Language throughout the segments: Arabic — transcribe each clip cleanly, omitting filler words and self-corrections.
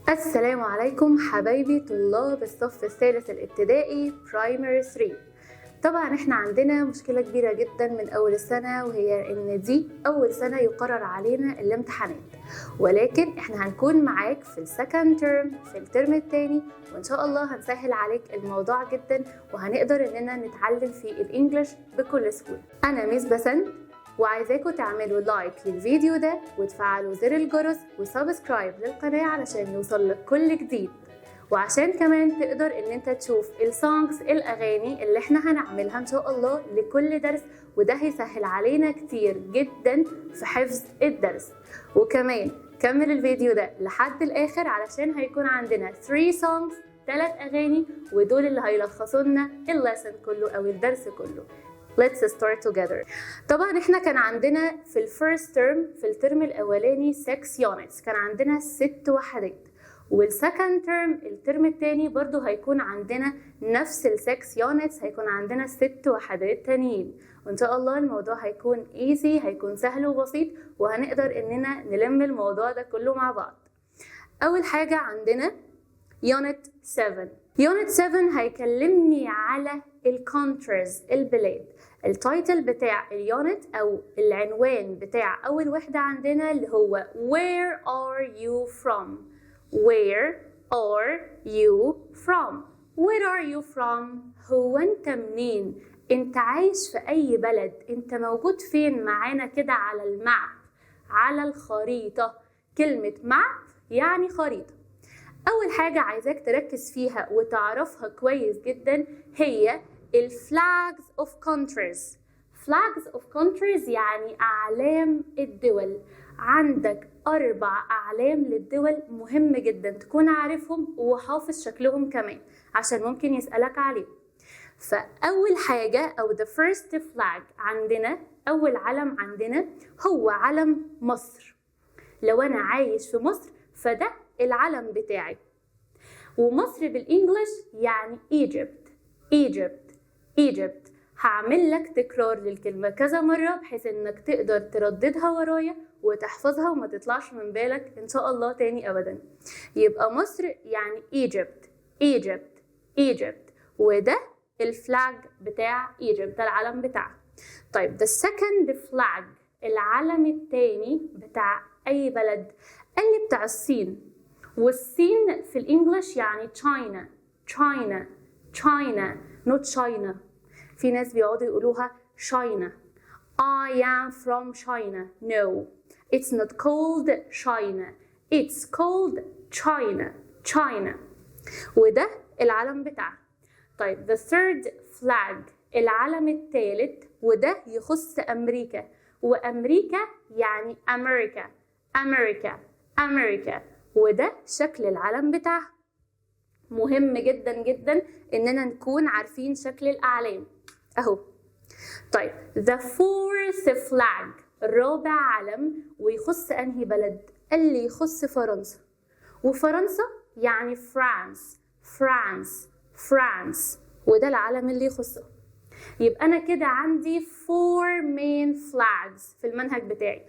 السلام عليكم حبايبي طلاب الصف الثالث الابتدائي Primary 3. طبعا احنا عندنا مشكلة كبيرة جدا من اول السنة، وهي ان دي اول سنة يقرر علينا الامتحانات، ولكن احنا هنكون معاك في السكند ترم في الترم الثاني، وان شاء الله هنسهل عليك الموضوع جدا وهنقدر اننا نتعلم في الانجليش بكل سهولة. انا ميس بسنت، وعايزاكم تعملوا لايك للفيديو ده وتفعلوا زر الجرس وسبسكرايب للقناة علشان يوصلك كل جديد، وعشان كمان تقدر ان انت تشوف السونجز الاغاني اللي احنا هنعملها ان شاء الله لكل درس، وده هيسهل علينا كتير جدا في حفظ الدرس. وكمان كمل الفيديو ده لحد الاخر علشان هيكون عندنا 3 سونجز 3 اغاني، ودول اللي هيلخصوا لنا الليسن كله او الدرس كله. Let's start together. طبعا احنا كان عندنا في الفيرست ترم في الترم الاولاني 6 units، كان عندنا 6 وحدات، والسكند ترم الترم الثاني برضو هيكون عندنا نفس ال 6 units، هيكون عندنا 6 وحدات تانيين، وان شاء الله الموضوع هيكون easy، هيكون سهل وبسيط، وهنقدر اننا نلم الموضوع ده كله مع بعض. اول حاجة عندنا Unit 7. Unit 7 هيكلمني على الكونتريز، البلاد. التايتل بتاع اليونت او العنوان بتاع اول وحدة عندنا اللي هو Where are you from? Where are you from? Where are you from? هو انت منين؟ انت عايش في اي بلد؟ انت موجود فين معانا كده على الماب، على الخريطة؟ كلمة ماب يعني خريطة. أول حاجة عايزاك تركز فيها وتعرفها كويس جدا هي ال flags of countries. flags of countries يعني أعلام الدول. عندك 4 أعلام للدول، مهم جدا تكون عارفهم وحافظ شكلهم كمان عشان ممكن يسألك عليهم. فأول حاجة أو the first flag عندنا، أول علم عندنا هو علم مصر. لو أنا عايش في مصر فده العلم بتاعي، ومصر بالإنجليش يعني Egypt. Egypt Egypt. هعمل لك تكرار للكلمة كذا مرة بحيث انك تقدر ترددها ورايا وتحفظها وما تطلعش من بالك ان شاء الله تاني ابدا. يبقى مصر يعني Egypt Egypt Egypt، وده الفلاج بتاع Egypt، ده العلم بتاعها. طيب the second flag، العلم التاني بتاع اي بلد، قال لي بتاع الصين. والصين في الانجليش يعني China China China not China. في ناس بيقعدوا يقولوها China. I am from China. No, it's not called China, it's called China China. وده العلم بتاعها. طيب the third flag، العلم الثالث، وده يخص أمريكا، وأمريكا يعني America America America، وده شكل العلم بتاعها. مهم جدا جدا اننا نكون عارفين شكل الاعلام اهو. طيب the fourth flag، الرابع علم، ويخص انهي بلد؟ اللي يخص فرنسا، وفرنسا يعني France France France، وده العلم اللي يخصه. يبقى انا كده عندي 4 main flags في المنهج بتاعي،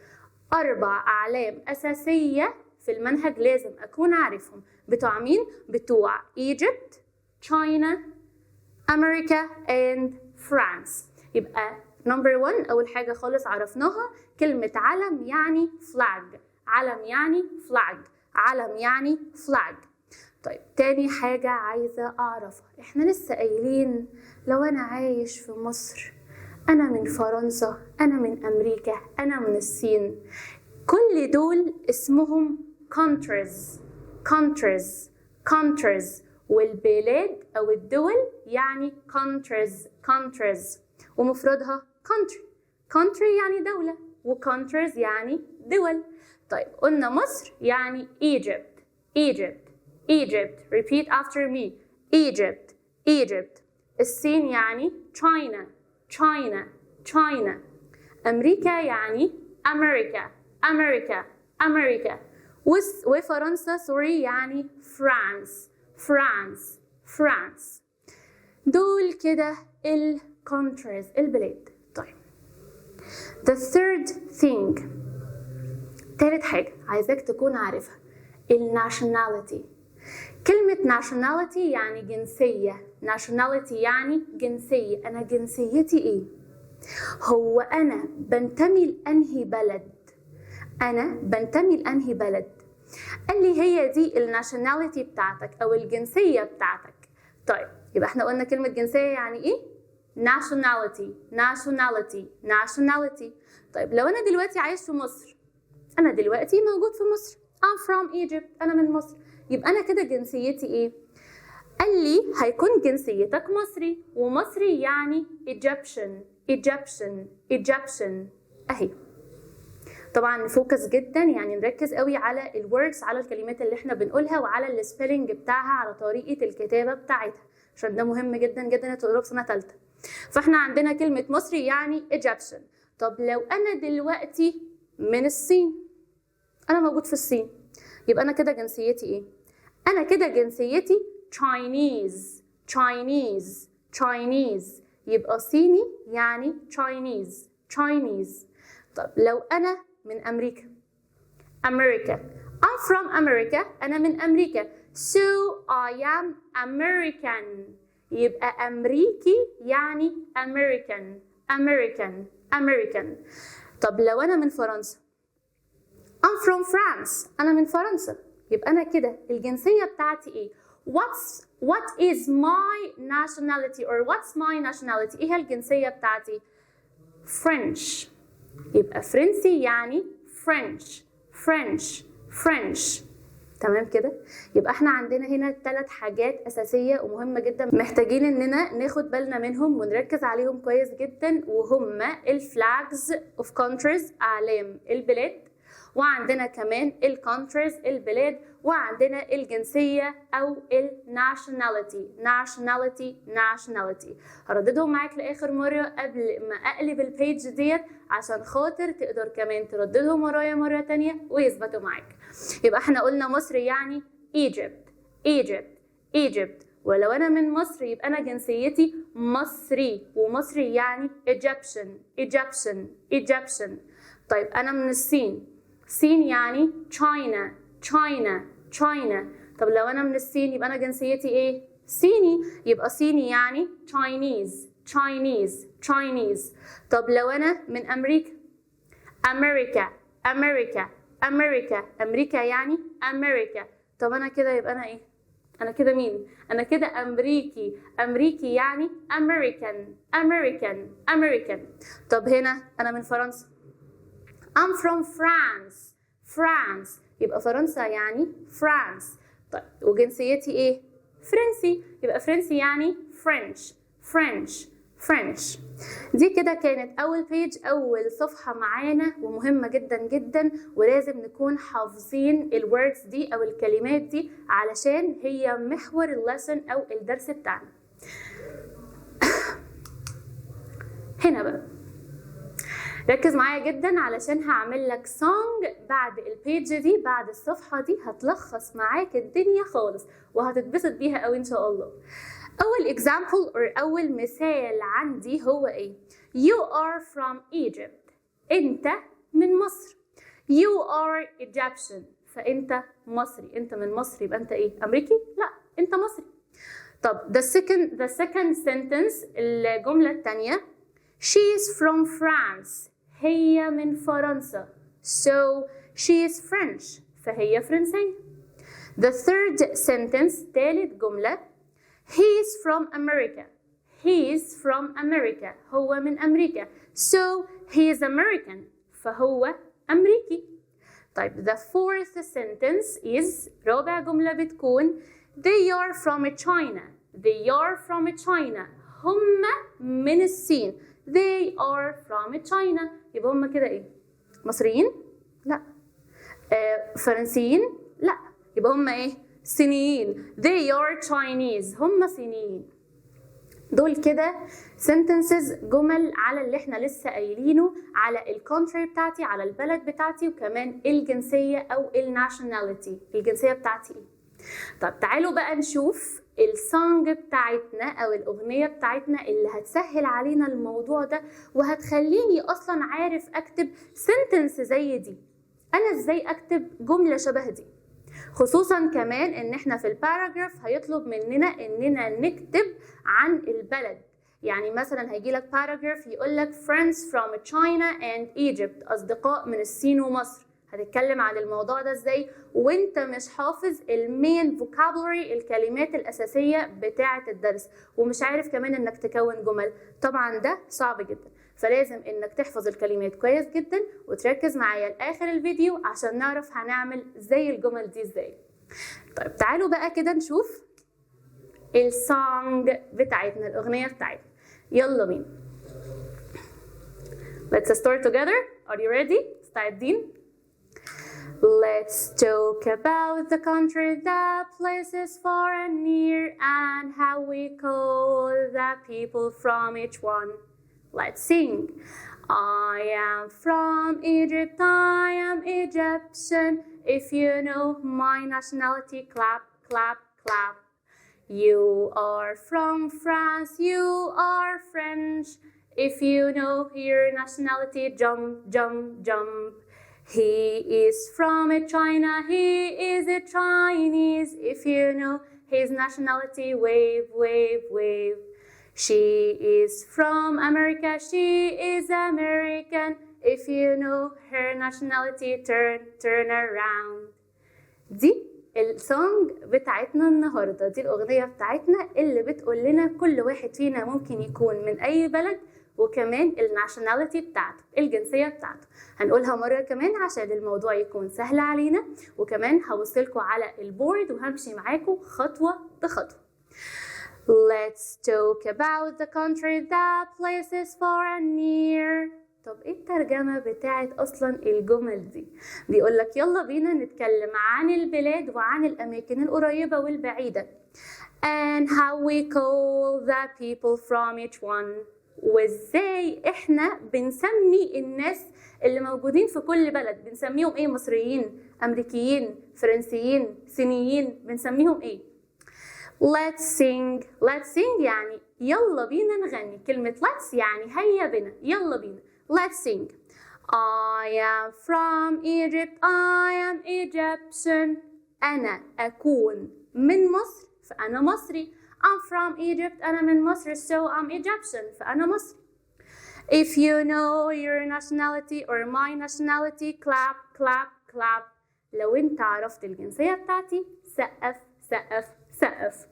4 اعلام اساسيه في المنهج لازم أكون عارفهم. بتوع مين؟ بتوع Egypt, China, America and France. يبقى number 1 أول حاجة خالص عرفناها كلمة علم يعني flag، علم يعني flag، علم يعني flag. طيب تاني حاجة عايزة أعرفها، إحنا لسه قايلين لو أنا عايش في مصر، أنا من فرنسا، أنا من أمريكا، أنا من الصين، كل دول اسمهم countries countries countries، والبلاد أو الدول يعني countries countries، ومفردها country country يعني دولة، وcountries يعني دول. طيب قلنا مصر يعني Egypt Egypt Egypt. repeat after me Egypt Egypt. الصين يعني China China China. أمريكا يعني America America America. وفرنسا سوري يعني France France France. دول كده ال countries، البلاد. طيب the third thing، تالت حاجة عايزاك تكون عارفها، الناشوناليتي. كلمة nationality يعني جنسية. nationality يعني جنسية. أنا جنسيتي إيه؟ هو أنا بنتمي لأنهي بلد؟ أنا بنتمي لأنهي بلد؟ قال لي هي دي الناشوناليتي بتاعتك أو الجنسية بتاعتك. طيب يبقى احنا قلنا كلمة جنسية يعني إيه؟ nationality nationality nationality. طيب لو أنا دلوقتي عايش في مصر، أنا دلوقتي موجود في مصر. I'm from Egypt. أنا من مصر. يبقى أنا كده جنسيتي إيه؟ قال لي هيكون جنسيتك مصري، ومصري يعني Egyptian. أهي. طبعا نفوكس جدا، يعني نركز قوي على الوردز، على الكلمات اللي احنا بنقولها، وعلى السبيلنج بتاعها، على طريقة الكتابة بتاعتها، عشان ده مهم جدا جدا تقدروا في سنة ثالثة. فاحنا عندنا كلمة مصري يعني Egyptian. طب لو أنا دلوقتي من الصين، أنا موجود في الصين، يبقى أنا كده جنسيتي إيه؟ أنا كده جنسيتي Chinese. يبقى صيني يعني Chinese. طب لو أنا من أمريكا، I'm from America. أنا من أمريكا. So I am American. يبقى أمريكي يعني American. طب لو أنا من فرنسا، I'm from France. أنا من فرنسا. يبقى أنا كده الجنسية بتاعتي إيه؟ What is my nationality or what's my nationality؟ إيه الجنسية بتاعتي؟ French. يبقى فرنسي يعني French. تمام كده؟ يبقى احنا عندنا هنا 3 حاجات أساسية ومهمة جدا محتاجين إننا ناخد بالنا منهم ونركز عليهم كويس جدا، وهما الفلاجز of countries، أعلام البلاد، وعندنا كمان الكونتريز البلاد، وعندنا الجنسية أو nationality. هرددهم معاك لآخر مرة قبل ما أقلب البيج ديت، عشان خاطر تقدر كمان ترددهم ورايا مرة تانية ويثبتوا معاك. يبقى احنا قلنا مصر يعني Egypt. ولو أنا من مصر يبقى أنا جنسيتي مصري، ومصري يعني Egyptian. طيب أنا من الصين يعني China. طب لو أنا من الصين يبقى أنا جنسيتي إيه؟ صيني. يبقى صيني يعني Chinese. طب لو أنا من أمريكا يعني أمريكا. طب أنا كده يبقى أنا إيه؟ أنا كده مين؟ أنا كده أمريكي يعني American. طب هنا أنا من فرنسا، I'm from France. يبقى فرنسا يعني France. طيب وجنسيتي ايه؟ فرنسي. يبقى فرنسي يعني French. دي كده كانت أول بيج، أول صفحة معانا، ومهمة جدا جدا، ولازم نكون حافظين الوردز دي أو الكلمات دي علشان هي محور اللسن أو الدرس بتاعنا. هنا بقى ركز معايا جدا علشان هعمل لك سونج بعد البيج دي، بعد الصفحة دي هتلخص معاك الدنيا خالص وهتتبسط بيها قوي ان شاء الله. اول example or اول مثال عندي هو ايه؟ You are from Egypt. انت من مصر. You are Egyptian. فانت مصري. انت من مصر يبقى انت ايه؟ امريكي؟ لا، انت مصري. طب the second sentence، الجملة الثانية، She is from France. هي من فرنسا. So she is French. فهي فرنسية. The third sentence، ثالث جملة، He is from America. هو من أمريكا. So he is American. فهو أمريكي. طيب the fourth sentence is، رابع جملة بتكون They are from China. هم من الصين. They are from China. يبقى هم كده ايه؟ مصريين؟ لا. فرنسيين؟ لا. يبقى هم ايه؟ صينيين. They are Chinese. هم صينيين. دول كده sentences، جمل على اللي احنا لسه قايلينه، على الكونتري بتاعتي، على البلد بتاعتي، وكمان الجنسية او الناشوناليتي، الجنسية بتاعتي ايه. طب تعالوا بقى نشوف السونج بتاعتنا او الاغنية بتاعتنا اللي هتسهل علينا الموضوع ده، وهتخليني اصلا عارف اكتب سنتنس زي دي. انا ازاي اكتب جملة شبه دي؟ خصوصا كمان ان احنا في الباراجراف هيطلب مننا اننا نكتب عن البلد. يعني مثلا هيجيلك باراجراف يقولك friends from China and Egypt، اصدقاء من الصين ومصر. هتتكلم عن الموضوع ده ازاي وانت مش حافظ المين فوكابولري، الكلمات الاساسيه بتاعه الدرس، ومش عارف كمان انك تكون جمل؟ طبعا ده صعب جدا. فلازم انك تحفظ الكلمات كويس جدا وتركز معايا لاخر الفيديو عشان نعرف هنعمل زي الجمل دي ازاي. طيب تعالوا بقى كده نشوف السونج بتاعتنا، الاغنيه بتاعتنا. يلا بينا. Let's start together. Are you ready? مستعدين؟ Let's talk about the country, the places far and near, and how we call the people from each one. Let's sing. I am from Egypt, I am Egyptian. If you know my nationality, clap, clap, clap. You are from France, you are French. If you know your nationality, jump, jump, jump. He is from China, he is a Chinese. If you know his nationality, wave, wave, wave. She is from America, she is American. If you know her nationality, turn, turn around. دي السونج بتاعتنا النهارده، دي الأغنية بتاعتنا اللي بتقول لنا كل واحد فينا ممكن يكون من أي بلد، وكمان الناشوناليتي بتاعته، الجنسية بتاعته. هنقولها مرة كمان عشان الموضوع يكون سهل علينا، وكمان هوصلكوا على البورد وهمشي معاكم خطوة بخطوة. Let's talk about the country, the places far and near. طب ايه الترجمة بتاعت اصلا الجمل دي؟ بيقولك يلا بينا نتكلم عن البلاد وعن الاماكن القريبة والبعيدة. And how we call the people from each one. وازاي احنا بنسمي الناس اللي موجودين في كل بلد. بنسميهم ايه؟ مصريين، امريكيين، فرنسيين، صينيين، بنسميهم ايه؟ Let's sing. Let's sing يعني يلا بينا نغني. كلمة let's يعني هيا بنا، يلا بينا. Let's sing. I am from Egypt, I am Egyptian. أنا أكون من مصر فأنا مصري. I'm from Egypt, أنا من مصر, so I'm Egyptian, فأنا مصري. If you know your nationality or my nationality, clap, clap, clap. لو انت عرفت الجنسية بتاعتي سقف سقف سقف.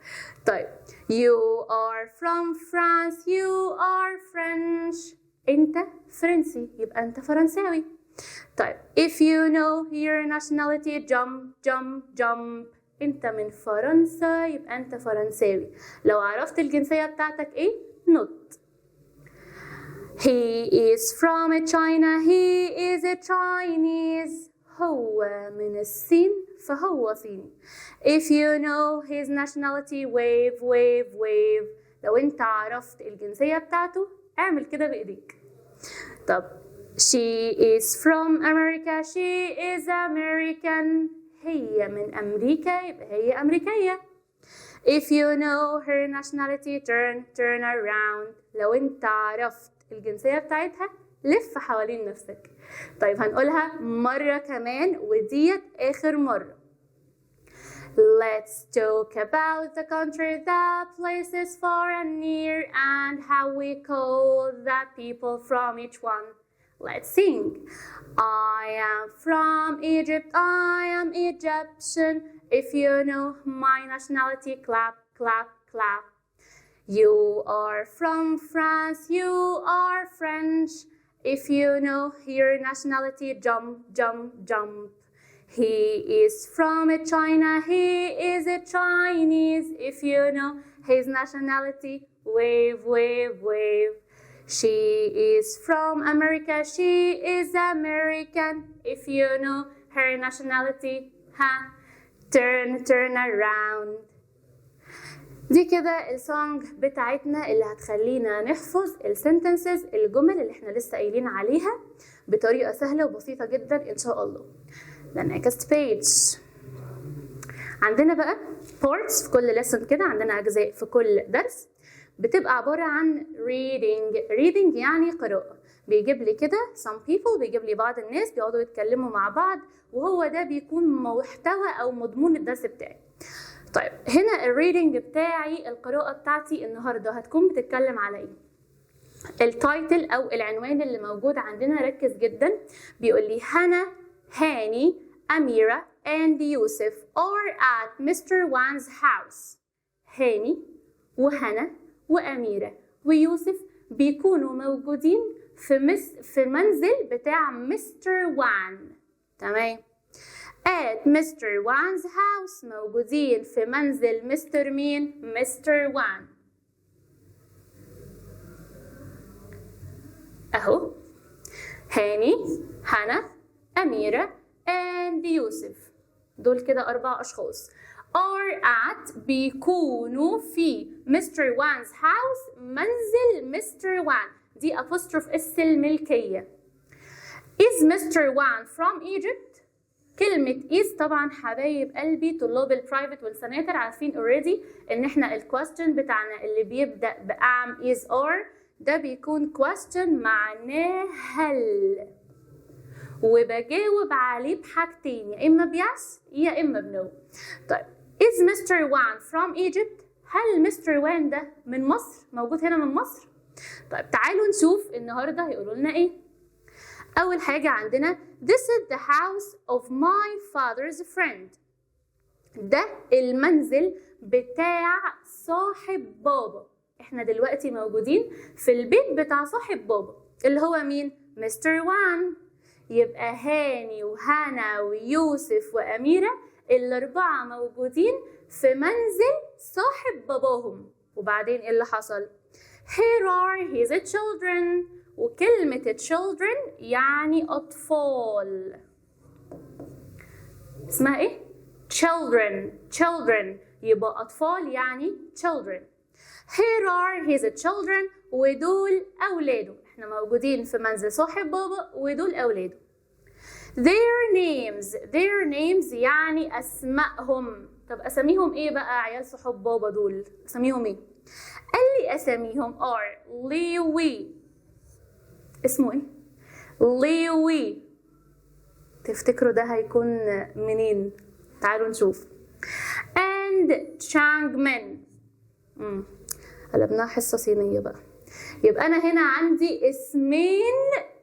طيب you are from France, you are French. انت فرنسي يبقى انت فرنساوي. طيب if you know your nationality, jump, jump, jump. انت من فرنسا يبقى انت فرنساوي. لو عرفت الجنسية بتاعتك ايه؟ نط. He is from China, he is a Chinese. هو من الصين فهو صيني. If you know his nationality, wave, wave, wave. لو انت عرفت الجنسية بتاعته اعمل كده بايديك. طب she is from America, she is American. هي من أمريكا يبقى هي أمريكية. If you know her nationality, turn, turn around. لو انت عرفت الجنسية بتاعتها لف حوالين نفسك. طيب هنقولها مرة كمان وديت آخر مرة. Let's talk about the country, the places far and near, and how we call the people from each one. Let's sing. I am from Egypt, I am Egyptian. If you know my nationality, clap, clap, clap. You are from France, you are French. If you know your nationality, jump, jump, jump. He is from China, he is a Chinese. If you know his nationality, wave, wave, wave. She is from America, she is American. If you know her nationality, turn, turn around. دي كده السونج بتاعتنا اللي هتخلينا نحفظ السنتنسز، الجمل اللي احنا لسه قايلين عليها بطريقة سهلة وبسيطة جدا ان شاء الله. The next page. عندنا بقى parts في كل lesson كده، عندنا أجزاء في كل درس بتبقى عبارة عن reading. reading يعني قراءة. بيجيب لي كده some people، بيجيب لي بعض الناس بيقعدوا يتكلموا مع بعض، وهو ده بيكون محتوى او مضمون الدرس بتاعي. طيب هنا الريدنج بتاعي، القراءة بتاعتي النهارده هتكون بتتكلم على ايه؟ التايتل او العنوان اللي موجود عندنا، ركز جدا. بيقول لي هنا، هاني، أميرة and يوسف are at Mr. Wan's house. هاني وهنا وأميرة ويوسف بيكونوا موجودين في المنزل بتاع مستر وان. تمام. at Mr. Wan's house موجودين في منزل مستر مين؟ مستر وان. اهو هاني، هنا، أميرة and يوسف، دول كده 4 أشخاص. are at بيكونوا في Mr. Wan's house، منزل مستر وان. دي apostrophe اس الملكية. is Mr. Wan from Egypt؟ كلمة is طبعا حبايب قلبي طلاب البرايفت والسناتر عارفين already ان احنا الكويستشن بتاعنا اللي بيبدأ بأعم is or ده بيكون question معناه هل، وبجاوب عليه بحاجتين، يا اما بيس يا اما بنو. طيب is Mr. Wan from Egypt؟ هل مستر وان ده من مصر؟ موجود هنا من مصر؟ طيب تعالوا نشوف النهارده هيقولوا لنا ايه. اول حاجه عندنا this is the house of my father's friend. ده المنزل بتاع صاحب بابا. احنا دلوقتي موجودين في البيت بتاع صاحب بابا اللي هو مين؟ مستر وان. يبقى هاني وهنا ويوسف وأميرة ال4 موجودين في منزل صاحب باباهم. وبعدين ايه اللي حصل؟ Here are his children. وكلمة children يعني أطفال. اسمها ايه؟ children. يبقى أطفال يعني children. Here are his children. ودول أولاده. احنا موجودين في منزل صاحب بابا ودول أولاده. Their names يعني أسمائهم. طب أساميهم إيه بقى عيال صحاب بابا دول؟ أساميهم إيه؟ قال لي أساميهم are ليوي. اسمه إيه؟ ليوي. تفتكروا ده هيكون منين؟ تعالوا نشوف. and Changmin. قلبناها حصة صينية بقى. يبقى أنا هنا عندي اسمين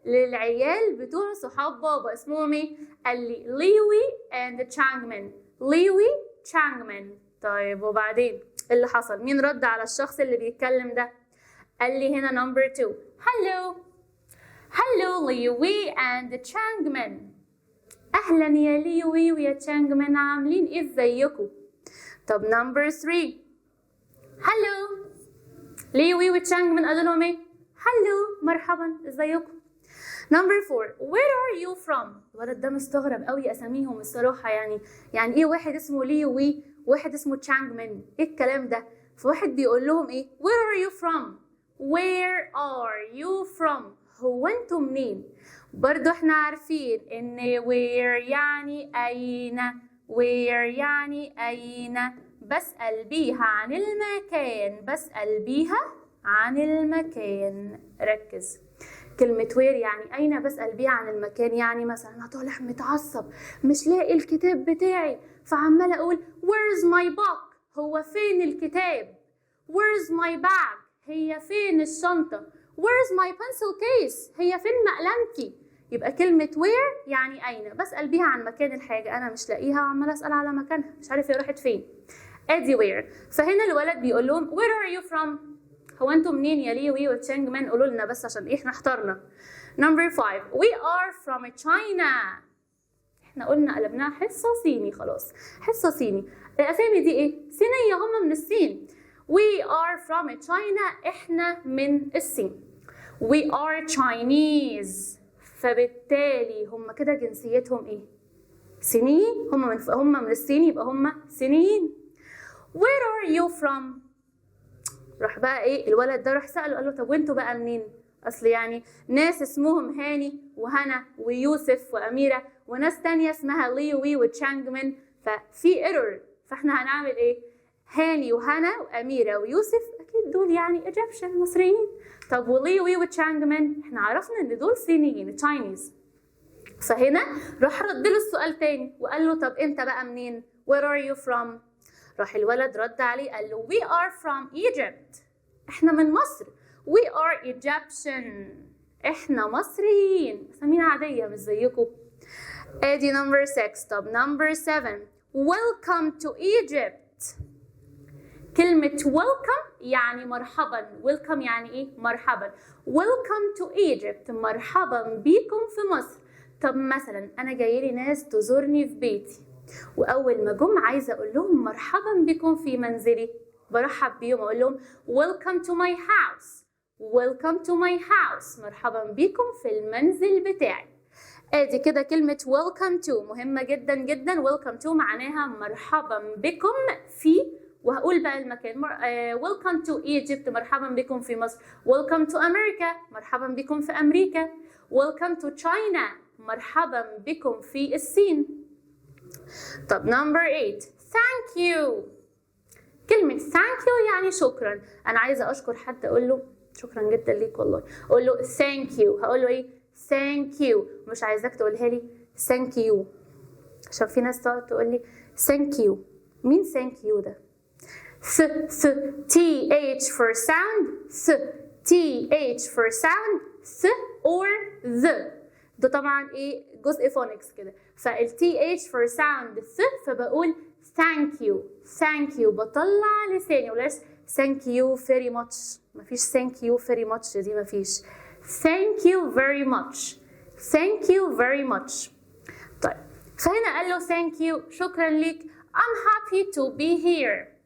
للعيال بتوع صحاب بابا، اسمهم ايه؟ قال لي ليوي and Changmin. ليوي Changmin. طيب وبعدين اللي حصل؟ مين رد على الشخص اللي بيتكلم ده؟ قال لي هنا number 2 hello ليوي and Changmin. اهلا يا ليوي ويا تشانجمن، عاملين ايه ازيكم؟ طب number 3 hello ليوي وتشانجمن قالوا لهم ايه؟ hello مرحبا ازيكم. number 4 where are you from؟ الولد ده مستغرب قوي اساميهم الصراحه، يعني ايه واحد اسمه ليوي وواحد اسمه تشانجمن؟ ايه الكلام ده؟ فواحد بيقول لهم ايه؟ where are you from؟ هو انتم منين؟ برضو احنا عارفين ان where يعني اين، بسأل بيها عن المكان. ركز، كلمة وير يعني أين، بسأل بيها عن المكان. يعني مثلا أنا طالع متعصب مش لاقي الكتاب بتاعي، فعمالة أقول where's my book؟ هو فين الكتاب؟ where's my bag؟ هي فين الشنطة؟ where's my pencil case؟ هي فين مقلمتي؟ يبقى كلمة where يعني أين، بسأل بيها عن مكان الحاجة، أنا مش لاقيها وعمالة أسأل على مكانها، مش عارف هي راحت فين. أدي where. فهنا الولد بيقول لهم where are you from؟ هو انتم منين يا ليوي وتشانجمان؟ قولوا لنا بس عشان احنا احترنا. number 5 we are from China. احنا قلنا قلبناها حصة صيني، خلاص حصة صيني. الأسامي دي ايه؟ صينية، هم من الصين. we are from China، احنا من الصين. we are Chinese، فبالتالي هم كده جنسيتهم ايه؟ صينيين. هم من الصين يبقى هم صينيين. where are you from؟ راح بقى ايه الولد ده راح سأله قال له طب وانتوا بقى منين؟ اصل يعني ناس اسمهم هاني وهنا ويوسف وأميرة، وناس تانية اسمها ليوي وتشانجمن، ففي ايرور. فاحنا هنعمل ايه؟ هاني وهنا وأميرة ويوسف أكيد دول يعني Egyptian مصريين. طب ولي وي وتشانج مان احنا عرفنا إن دول صينيين Chinese. فهنا راح رد له السؤال تاني وقال له طب أنت بقى منين؟ Where are you from؟ راح الولد رد عليه قال له We are from Egypt. احنا من مصر. We are Egyptian. احنا مصريين. أسامينا عادية مش زيكم. ادي number 6. طب number 7. Welcome to Egypt. كلمة welcome يعني مرحبا. welcome يعني ايه؟ مرحبا. welcome to Egypt مرحبا بيكم في مصر. طب مثلا انا جايلي ناس تزورني في بيتي واول ما جم عايزه اقول لهم مرحبا بكم في منزلي، برحب بيهم اقول لهم welcome to my house. welcome to my house مرحبا بكم في المنزل بتاعي. ادي كده كلمة welcome to مهمة جدا جدا. welcome to معناها مرحبا بكم في، وهقول بقى المكان welcome to Egypt مرحبا بكم في مصر. welcome to America مرحبا بكم في أمريكا. welcome to China مرحبا بكم في الصين. طب number 8. thank you. كلمة thank you يعني شكرا. أنا عايزة أشكر حد أقول له شكرا جدا ليك والله، أقول له thank you. هقول له إيه؟ thank you. مش عايزاك تقولها لي thank you عشان في ناس تقعد تقول لي thank you. مين thank you ده؟ th for sound, th for sound, th or the. ده طبعا ايه جزء فونكس كده. فال th for sound th فبقول thank you. thank you بطلع لساني ولا thank you very much. مفيش thank you very much دي مفيش. thank you very much. thank you very much. طيب فهنا قال له thank you شكرا ليك. I'm happy to be here.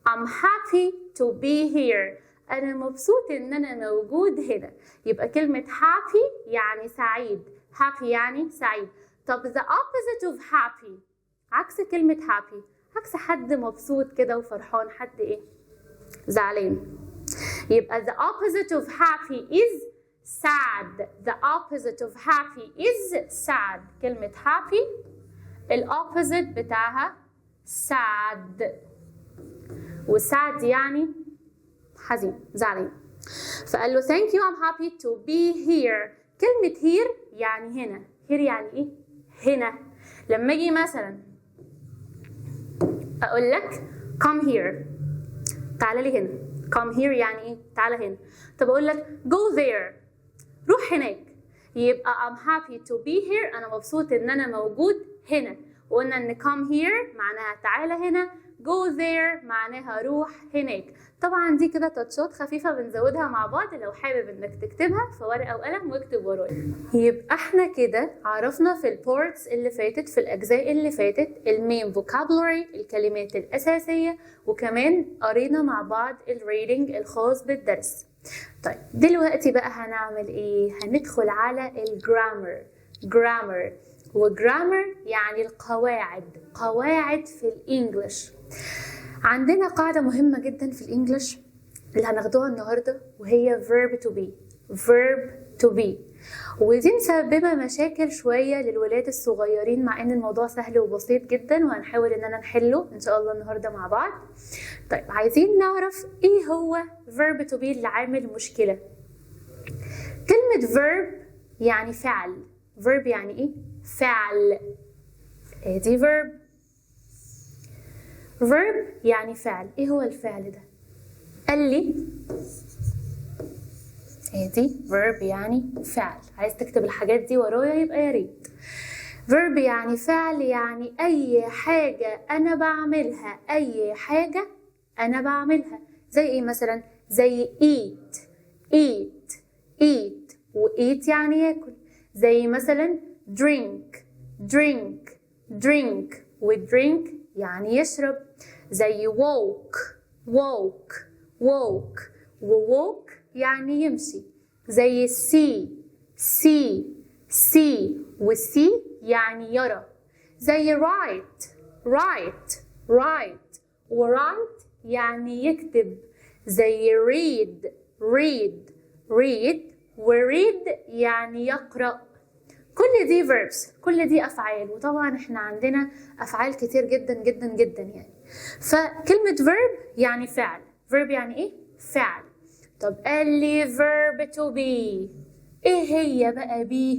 I'm happy to be here. أنا مبسوط إن أنا موجود هنا. يبقى كلمة happy يعني سعيد. happy يعني سعيد. طب the opposite of happy عكس كلمة happy، عكس حد مبسوط كده وفرحان، حد إيه؟ زعلان. يبقى the opposite of happy is sad. the opposite of happy is sad. كلمة happy الopposite بتاعها sad. وساد يعني حزين زعلان. فقال له thank you I'm happy to be here. كلمة here يعني هنا. here يعني ايه؟ هنا. لما اجي مثلا اقول لك come here تعال لي هنا. come here يعني ايه؟ تعال هنا. طب اقول لك go there روح هناك. يبقى I'm happy to be here انا مبسوط ان انا موجود هنا. وقلنا ان come here معناها تعال هنا، go there معناها روح هناك. طبعا دي كده تاتشات خفيفة بنزودها مع بعض، لو حابب انك تكتبها في ورقة وقلم واكتب ورايا. يبقى احنا كده عرفنا في البورتس اللي فاتت، في الاجزاء اللي فاتت، المين vocabulary الكلمات الاساسية، وكمان قرينا مع بعض الريدنج الخاص بالدرس. طيب دلوقتي بقى هنعمل ايه؟ هندخل على الجرامر. جرامر وجرامر يعني القواعد، قواعد في الانجليش. عندنا قاعدة مهمة جدا في الانجليش اللي هناخدوها النهاردة وهي verb to be. verb to be ودي مسببة مشاكل شوية للولاد الصغيرين، مع ان الموضوع سهل وبسيط جدا وهنحاول اننا نحله ان شاء الله النهاردة مع بعض. طيب عايزين نعرف ايه هو verb to be اللي عامل مشكلة. كلمة verb يعني فعل. verb يعني ايه؟ فعل. ادي verb. verb يعني فعل. ايه هو الفعل ده؟ قال لي ادي verb يعني فعل. عايز تكتب الحاجات دي ورايا يبقى يا ريت. verb يعني فعل، يعني اي حاجة انا بعملها. اي حاجة انا بعملها زي ايه مثلا؟ زي eat. eat eat و eat يعني ياكل. زي مثلا drink. drink drink و drink يعني يشرب. زي walk. walk walk و walk يعني يمشي. زي see. see see و see يعني يرى. زي write. write write و write يعني يكتب. زي read. read read و read يعني يقرأ. كل دي verbs، كل دي أفعال. وطبعا احنا عندنا أفعال كتير جدا جدا جدا يعني. فكلمة verb يعني فعل. verb يعني ايه؟ فعل. طب قال لي verb to be، ايه هي بقى be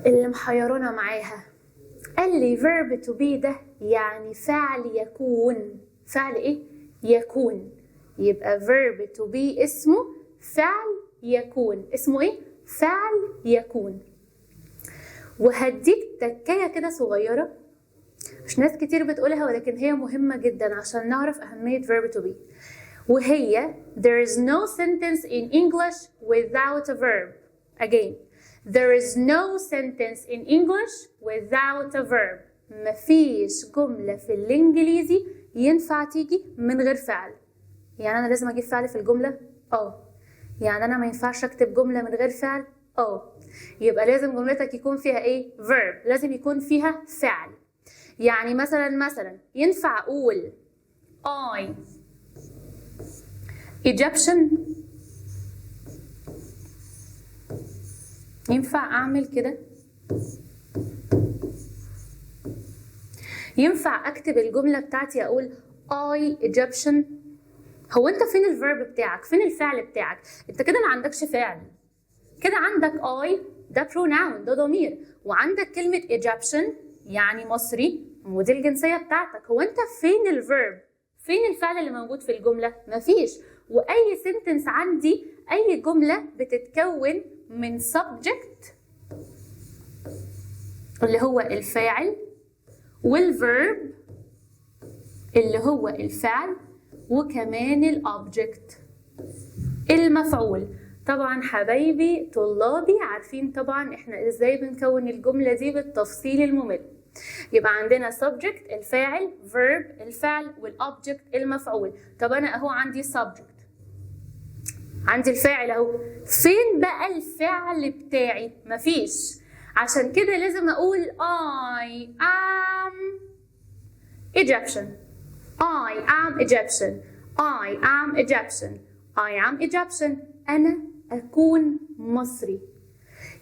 اللي محيرونا معاها؟ قال لي verb to be ده يعني فعل يكون. فعل ايه؟ يكون. يبقى verb to be اسمه فعل يكون. اسمه ايه؟ فعل يكون. وهديك تكاية كده صغيرة مش ناس كتير بتقولها، ولكن هي مهمة جدا عشان نعرف أهمية verb to be، وهي there is no sentence in English without a verb. Again, there is no sentence in English without a verb. مفيش جملة في الإنجليزي ينفع تيجي من غير فعل. يعني أنا لازم أجيب فعل في الجملة؟ يعني أنا ما ينفعش أكتب جملة من غير فعل؟ يبقى لازم جملتك يكون فيها إيه؟ verb. لازم يكون فيها فعل. يعني مثلا ينفع أقول I Egyptian؟ ينفع أعمل كده؟ ينفع أكتب الجملة بتاعتي أقول I Egyptian؟ هو أنت فين الفيرب بتاعك؟ فين الفعل بتاعك؟ أنت كده ما عندكش فعل. كده عندك I ده pronoun، ده ضمير، وعندك كلمة Egyptian يعني مصري ودي الجنسية بتاعتك. هو أنت فين الفيرب؟ فين الفعل اللي موجود في الجملة؟ مفيش. وأي سنتنس عندي، أي جملة بتتكون من subject اللي هو الفاعل، والverb اللي هو الفعل، وكمان الobject المفعول. طبعا حبايبي طلابي عارفين طبعا احنا ازاي بنكون الجملة دي بالتفصيل الممل. يبقى عندنا subject الفاعل، verb الفعل، والobject المفعول. طب انا اهو عندي subject، عندي الفاعل اهو، فين بقى الفعل بتاعي؟ مفيش. عشان كده لازم اقول I am Egyptian. I am Egyptian. I am Egyptian. I am Egyptian. أنا أكون مصري.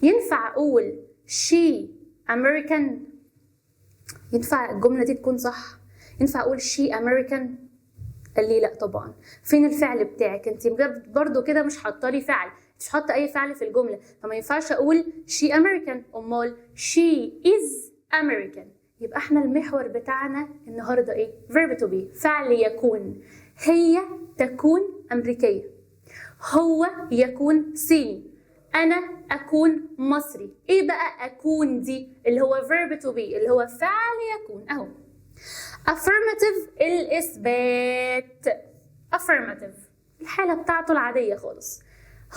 ينفع أقول she American؟ ينفع الجملة دي تكون صح؟ ينفع أقول she American؟ قال لي لا طبعا. فين الفعل بتاعك؟ انت برضو كده مش حاطه لي فعل، مش حاطه اي فعل في الجمله، فما ينفعش اقول she American. امال she is American. يبقى احنا المحور بتاعنا النهارده ايه؟ verb to be، فعل يكون. هي تكون امريكيه، هو يكون صيني، انا اكون مصري. ايه بقى اكون دي؟ اللي هو verb to be اللي هو فعل يكون اهو. affirmative الإثبات. affirmative الحالة بتاعته العادية خالص.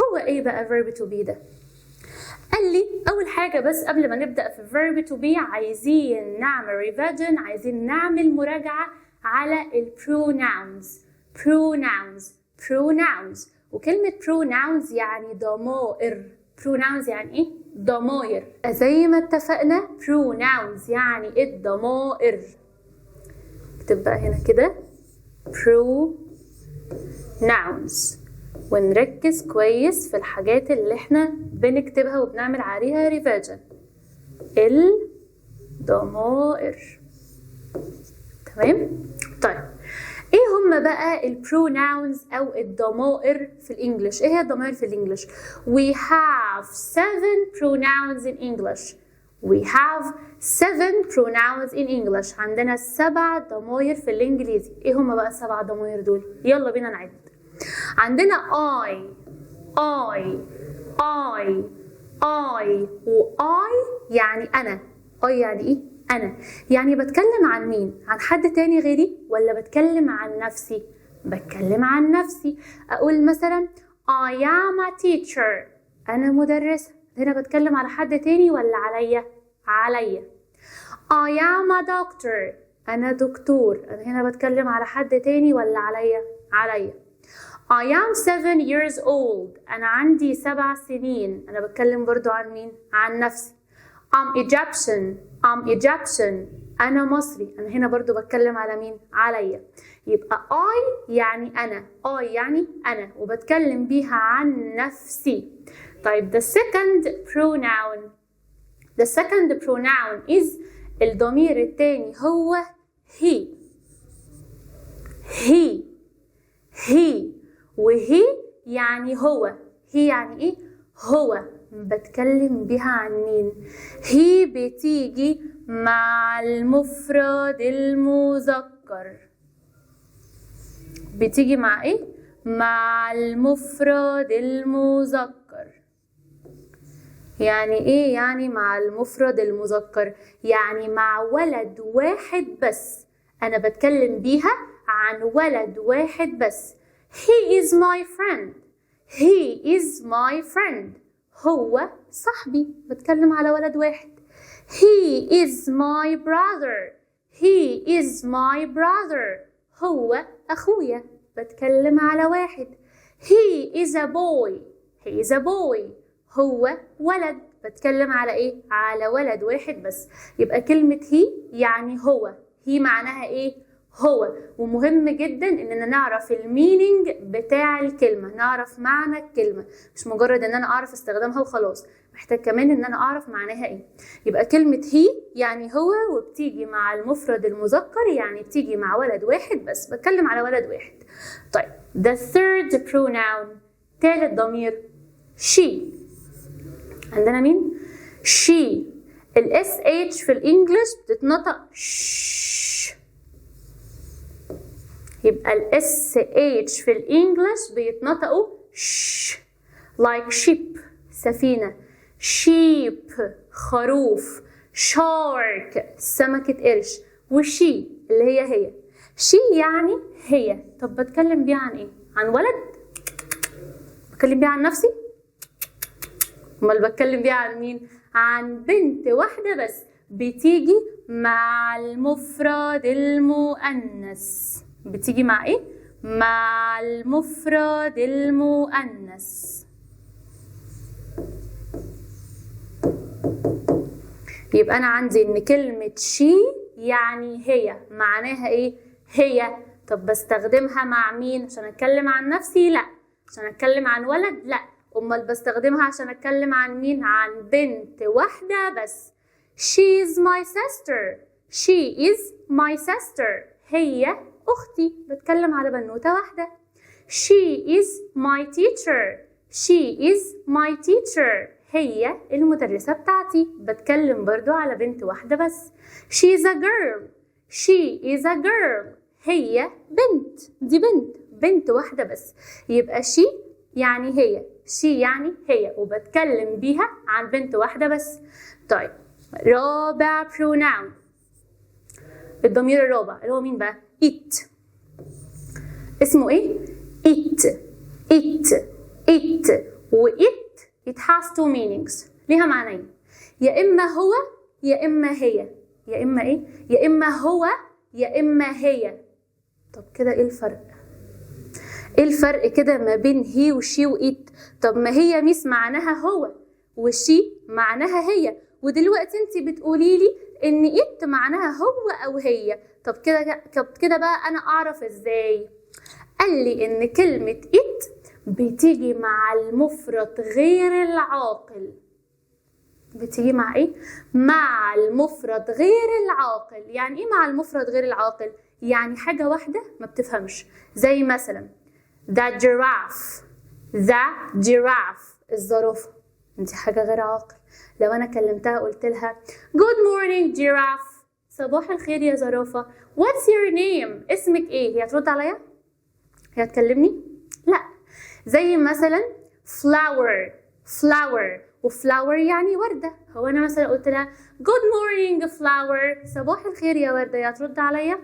هو إيه بقى verb to be ده؟ قال لي أول حاجة بس قبل ما نبدأ في verb to be عايزين نعمل revision، عايزين نعمل مراجعة على pronouns. pronouns وكلمة pronouns يعني ضمائر. pronouns يعني إيه؟ ضمائر. زي ما اتفقنا pronouns يعني الضمائر. اكتب بقى هنا كده pronouns ونركز كويس في الحاجات اللي احنا بنكتبها وبنعمل عليها ريفيجن. الضمائر. تمام؟ طيب ايه هم بقى البروناونز او الضمائر في الانجليش؟ ايه هي الضمائر في الانجليش؟ We have 7 pronouns in English. We have 7 pronouns in English. عندنا 7 ضمائر في الانجليزي. ايه هم بقى ال7 ضمائر دول؟ يلا بينا نعد. عندنا I و I يعني أنا. I يعني إيه؟ أنا. يعني بتكلم عن مين؟ عن حد تاني غيري ولا بتكلم عن نفسي؟ بتكلم عن نفسي. أقول مثلا I am a teacher. أنا مدرسة. هنا بتكلم على حد تاني ولا عليا؟ عليا. I am a doctor. أنا دكتور. أنا هنا بتكلم على حد تاني ولا عليا؟ عليا. I am 7 years old. أنا عندي 7 سنين. أنا بتكلم برضو عن مين؟ عن نفسي. I'm Egyptian. أنا مصري. أنا هنا برضو بتكلم على مين؟ عليا. يبقى I يعني أنا. I يعني أنا وبتكلم بيها عن نفسي. طيب the second pronoun is الضمير التاني هو he. he وهي يعني هو. هي يعني ايه؟ هو. بتكلم بيها عن مين؟ هي بتيجي مع المفرد المذكر. بتيجي مع ايه؟ مع المفرد المذكر. يعني ايه يعني مع المفرد المذكر؟ يعني مع ولد واحد بس. انا بتكلم بيها عن ولد واحد بس. He is my friend. He is my friend. هو صاحبي. بتكلم على ولد واحد. He is my brother. He is my brother. هو أخويا. بتكلم على واحد. He is a boy. He is a boy. هو ولد. بتكلم على ايه؟ على ولد واحد بس. يبقى كلمة he يعني هو. هي معناها ايه؟ هو. ومهم جدا اننا نعرف المينينج بتاع الكلمة، نعرف معنى الكلمة، مش مجرد ان انا اعرف استخدامها وخلاص، محتاج كمان ان انا اعرف معناها ايه. يبقى كلمة هي يعني هو، وبتيجي مع المفرد المذكر، يعني بتيجي مع ولد واحد بس. بتكلم على ولد واحد. طيب the third pronoun، تالت ضمير she. عندنا مين؟ she. ال SH في الانجليش بتتنطق ش. يبقى ال SH في الانجليش بيتنطقوا ش. like sheep سفينة، sheep خروف، shark سمكة قرش، وشي اللي هي. she يعني هي. طب بتكلم بيها عن ايه؟ عن ولد؟ بتكلم بيها عن نفسي؟ امال بتكلم بيها عن مين؟ عن بنت واحدة بس، بتيجي مع المفرد المؤنث. بتيجي مع ايه؟ مع المفرد المؤنث. يبقى انا عندي ان كلمة شي يعني هي، معناها ايه؟ هي. طب بستخدمها مع مين؟ عشان اتكلم عن نفسي؟ لا. عشان اتكلم عن ولد؟ لا. امال بستخدمها عشان اتكلم عن مين؟ عن بنت واحدة بس. She is my sister. She is my sister. هي اختي. بتكلم على بنوتة واحدة. She is my teacher. She is my teacher. هي المدرسة بتاعتي. بتكلم برضو على بنت واحدة بس. She is a girl. She is a girl. هي بنت. دي بنت واحدة بس. يبقى she يعني هي، she يعني هي، وبتكلم بيها عن بنت واحدة بس. طيب رابع pronoun، الضمير الرابع اللي هو مين بقى؟ it. اسمه ايه؟ it. و it has two meanings. ليها معنيين، يا اما هو يا اما هي. يا اما ايه؟ يا اما هو يا اما هي. طب كده ايه الفرق؟ ايه الفرق كده ما بين هي وشي وإيت؟ طب ما هي ميس معناها هو، وشي معناها هي، ودلوقتي انت بتقولي لي ان إيت معناها هو او هي. طب كده بقى انا اعرف ازاي؟ قال لي ان كلمة إيت بتيجي مع المفرد غير العاقل. بتيجي مع ايه؟ مع المفرد غير العاقل. يعني ايه مع المفرد غير العاقل؟ يعني حاجة واحدة ما بتفهمش، زي مثلا the giraffe الزرافة، دي حاجة غير عاقل. لو انا كلمتها قلت لها good morning giraffe، صباح الخير يا زرافة، what's your name، اسمك ايه؟ هي هترد عليا؟ هي هتكلمني؟ لا. زي مثلا flower وفلاور يعني وردة. هو انا مثلا قلت لها good morning flower، صباح الخير يا وردة، يا ترد عليا؟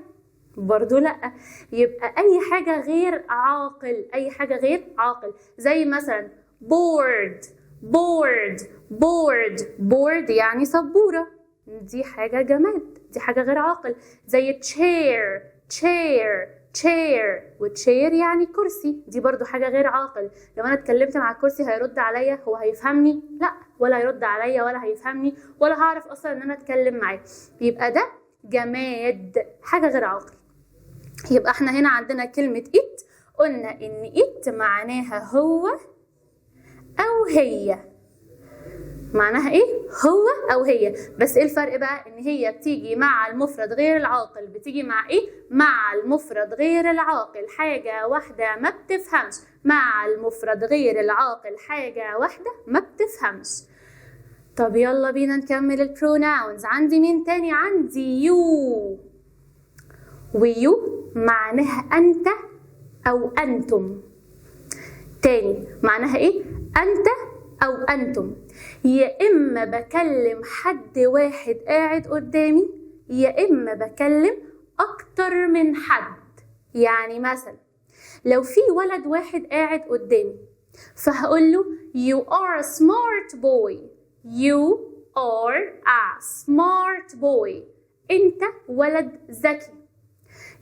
برضو لا. يبقى اي حاجة غير عاقل، اي حاجة غير عاقل. زي مثلا board يعني سبورة، دي حاجة جماد، دي حاجة غير عاقل. زي chair وتشير يعني كرسي، دي برضو حاجة غير عاقل. لو انا اتكلمت مع الكرسي هيرد عليا؟ هو هيفهمني؟ لا، ولا هيرد عليا ولا هيفهمني ولا هعرف اصلا ان انا اتكلم معاه. يبقى ده جماد، حاجة غير عاقل. يبقى احنا هنا عندنا كلمة it، قلنا ان it معناها هو او هي. معناها ايه؟ هو أو هي. بس إيه الفرق بقى؟ إن هي بتيجي مع المفرد غير العاقل. بتيجي مع إيه؟ مع المفرد غير العاقل حاجة واحدة ما بتفهمش. مع المفرد غير العاقل حاجة واحدة ما بتفهمش. طب يلا بينا نكمل البروناونز. عندي مين تاني؟ عندي يو. ويو معناها أنت أو أنتم. تاني معناها إيه؟ أنت أو أنتم. يا إما بكلم حد واحد قاعد قدامي، يا إما بكلم أكتر من حد. يعني مثلا لو في ولد واحد قاعد قدامي فهقول له You are a smart boy. You are a smart boy. أنت ولد ذكي.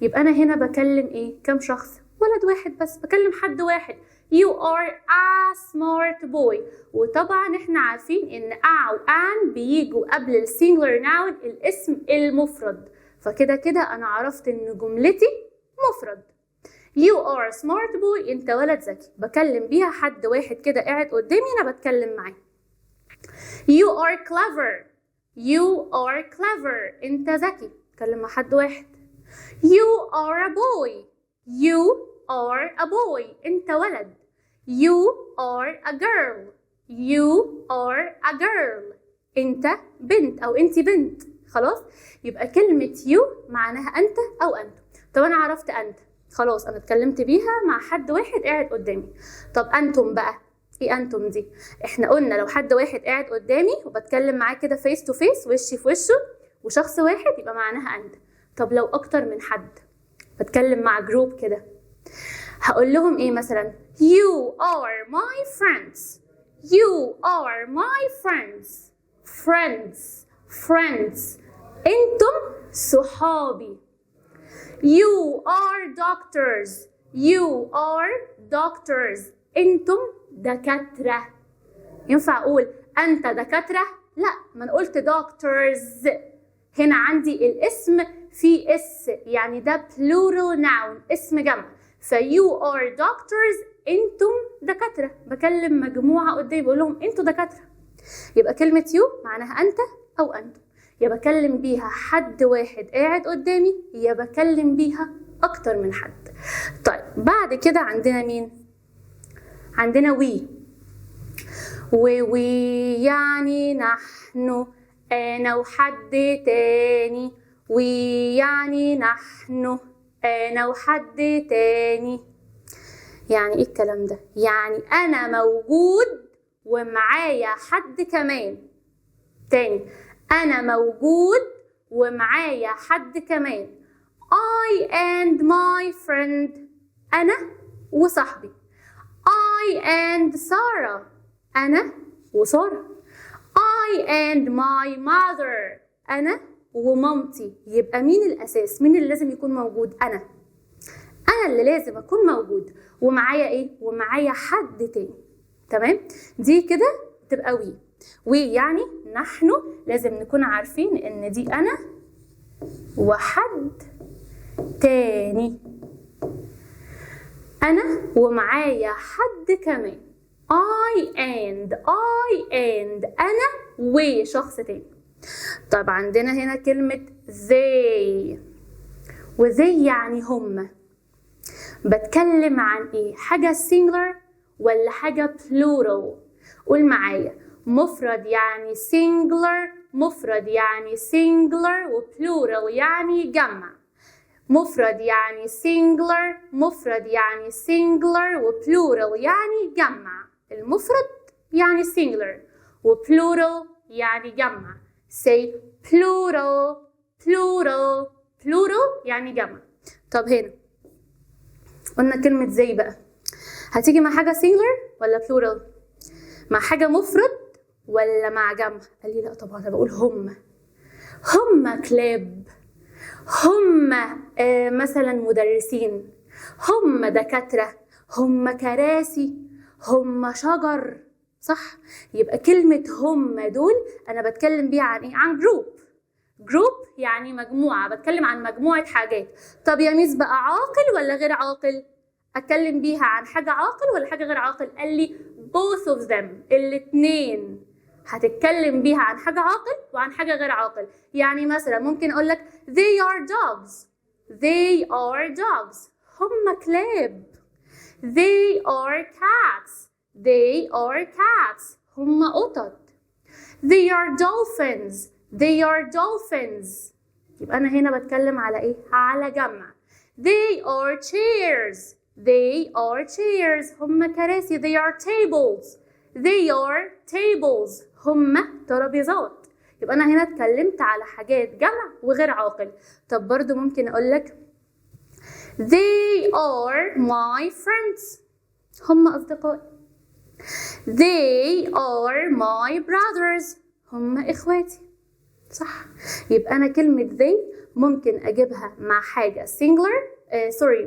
يبقى أنا هنا بكلم إيه؟ كم شخص؟ ولد واحد بس، بكلم حد واحد. You are a smart boy. وطبعا احنا عارفين ان a و an بيجوا قبل السينجلر ناون الاسم المفرد. فكده كده انا عرفت ان جملتي مفرد. You are a smart boy. انت ولد ذكي. بكلم بيها حد واحد كده قاعد قدامي انا بتكلم معاه. You are clever. You are clever. انت ذكي. بتكلم مع حد واحد. You are a boy. You are a boy. انت ولد. You are a girl. You are a girl. انت بنت او انت بنت. خلاص؟ يبقى كلمة you معناها انت او انتم. طب انا عرفت انت، خلاص انا اتكلمت بيها مع حد واحد قاعد قدامي. طب انتم بقى، ايه انتم دي؟ احنا قلنا لو حد واحد قاعد قدامي وبتكلم معاه كده فيس تو فيس، وشي في وشه، وشخص واحد، يبقى معناها انت. طب لو اكتر من حد، بتكلم مع جروب كده، هقول لهم ايه مثلا؟ You are my friends. You are my friends. Friends. Friends. انتم صحابي. You are doctors. You are doctors. انتم دكاترة. ينفع اقول انت دكاترة؟ لا، ما انا قلت doctors. هنا عندي الاسم في اس، يعني ده plural noun، اسم جمع. you are doctors. انتم دكاترة. بكلم مجموعة قدامي بقول لهم انتوا دكاترة. يبقى كلمة you معناها انت او انتم. يا بكلم بيها حد واحد قاعد قدامي، يا بكلم بيها اكتر من حد. طيب بعد كده عندنا مين؟ عندنا we. وي يعني نحن، انا وحد تاني. يعني نحن، انا وحد تاني. يعني ايه الكلام ده؟ يعني انا موجود ومعايا حد كمان. تاني، انا موجود ومعايا حد كمان. I and my friend. انا وصاحبي. I and سارة. انا وسارة. I and my mother. انا ومامتي. يبقى مين الاساس؟ مين اللي لازم يكون موجود؟ انا اللي لازم اكون موجود ومعايا ايه؟ ومعايا حد تاني. تمام؟ دي كده تبقى وي يعني نحن. لازم نكون عارفين ان دي انا وحد تاني. انا ومعايا حد كمان. I and انا وشخص تاني. طب عندنا هنا كلمة they. وذي يعني هم. بتكلم عن ايه؟ حاجة singular ولا حاجة plural؟ قول معايا. مفرد يعني singular، مفرد يعني singular، وplural يعني جمع. مفرد يعني singular، مفرد يعني singular، وplural يعني جمع. المفرد يعني singular وplural يعني جمع. say plural. plural. plural يعني جمع. طب هنا قلنا كلمة زي بقى هتيجي مع حاجة singular ولا plural؟ مع حاجة مفرد ولا مع جمع؟ قال لي لا طبعا انا بقول هم كلاب، هم مثلا مدرسين، هم دكاترة، هم كراسي، هم شجر. صح؟ يبقى كلمة هم دول انا بتكلم بيها عن ايه؟ عن جروب يعني مجموعة. بتكلم عن مجموعة حاجات. طب يا ميس بقى عاقل ولا غير عاقل؟ اتكلم بيها عن حاجة عاقل ولا حاجة غير عاقل؟ قال لي both of them. الاتنين. هتتكلم بيها عن حاجة عاقل وعن حاجة غير عاقل. يعني مثلا ممكن اقول لك they are dogs. they are dogs. هم كلاب. they are cats. they are cats. هم قطط. they are dolphins. they are dolphins. يبقى أنا هنا بتكلم على إيه؟ على جمع. they are chairs. they are chairs. هم كراسي. they are tables. they are tables. هم ترابيزات. يبقى أنا هنا اتكلمت على حاجات جمع وغير عاقل. طب برضو ممكن أقول لك they are my friends. هم أصدقائي. they are my brothers. هم إخواتي. صح. يبقى أنا كلمة they ممكن أجيبها مع حاجة singular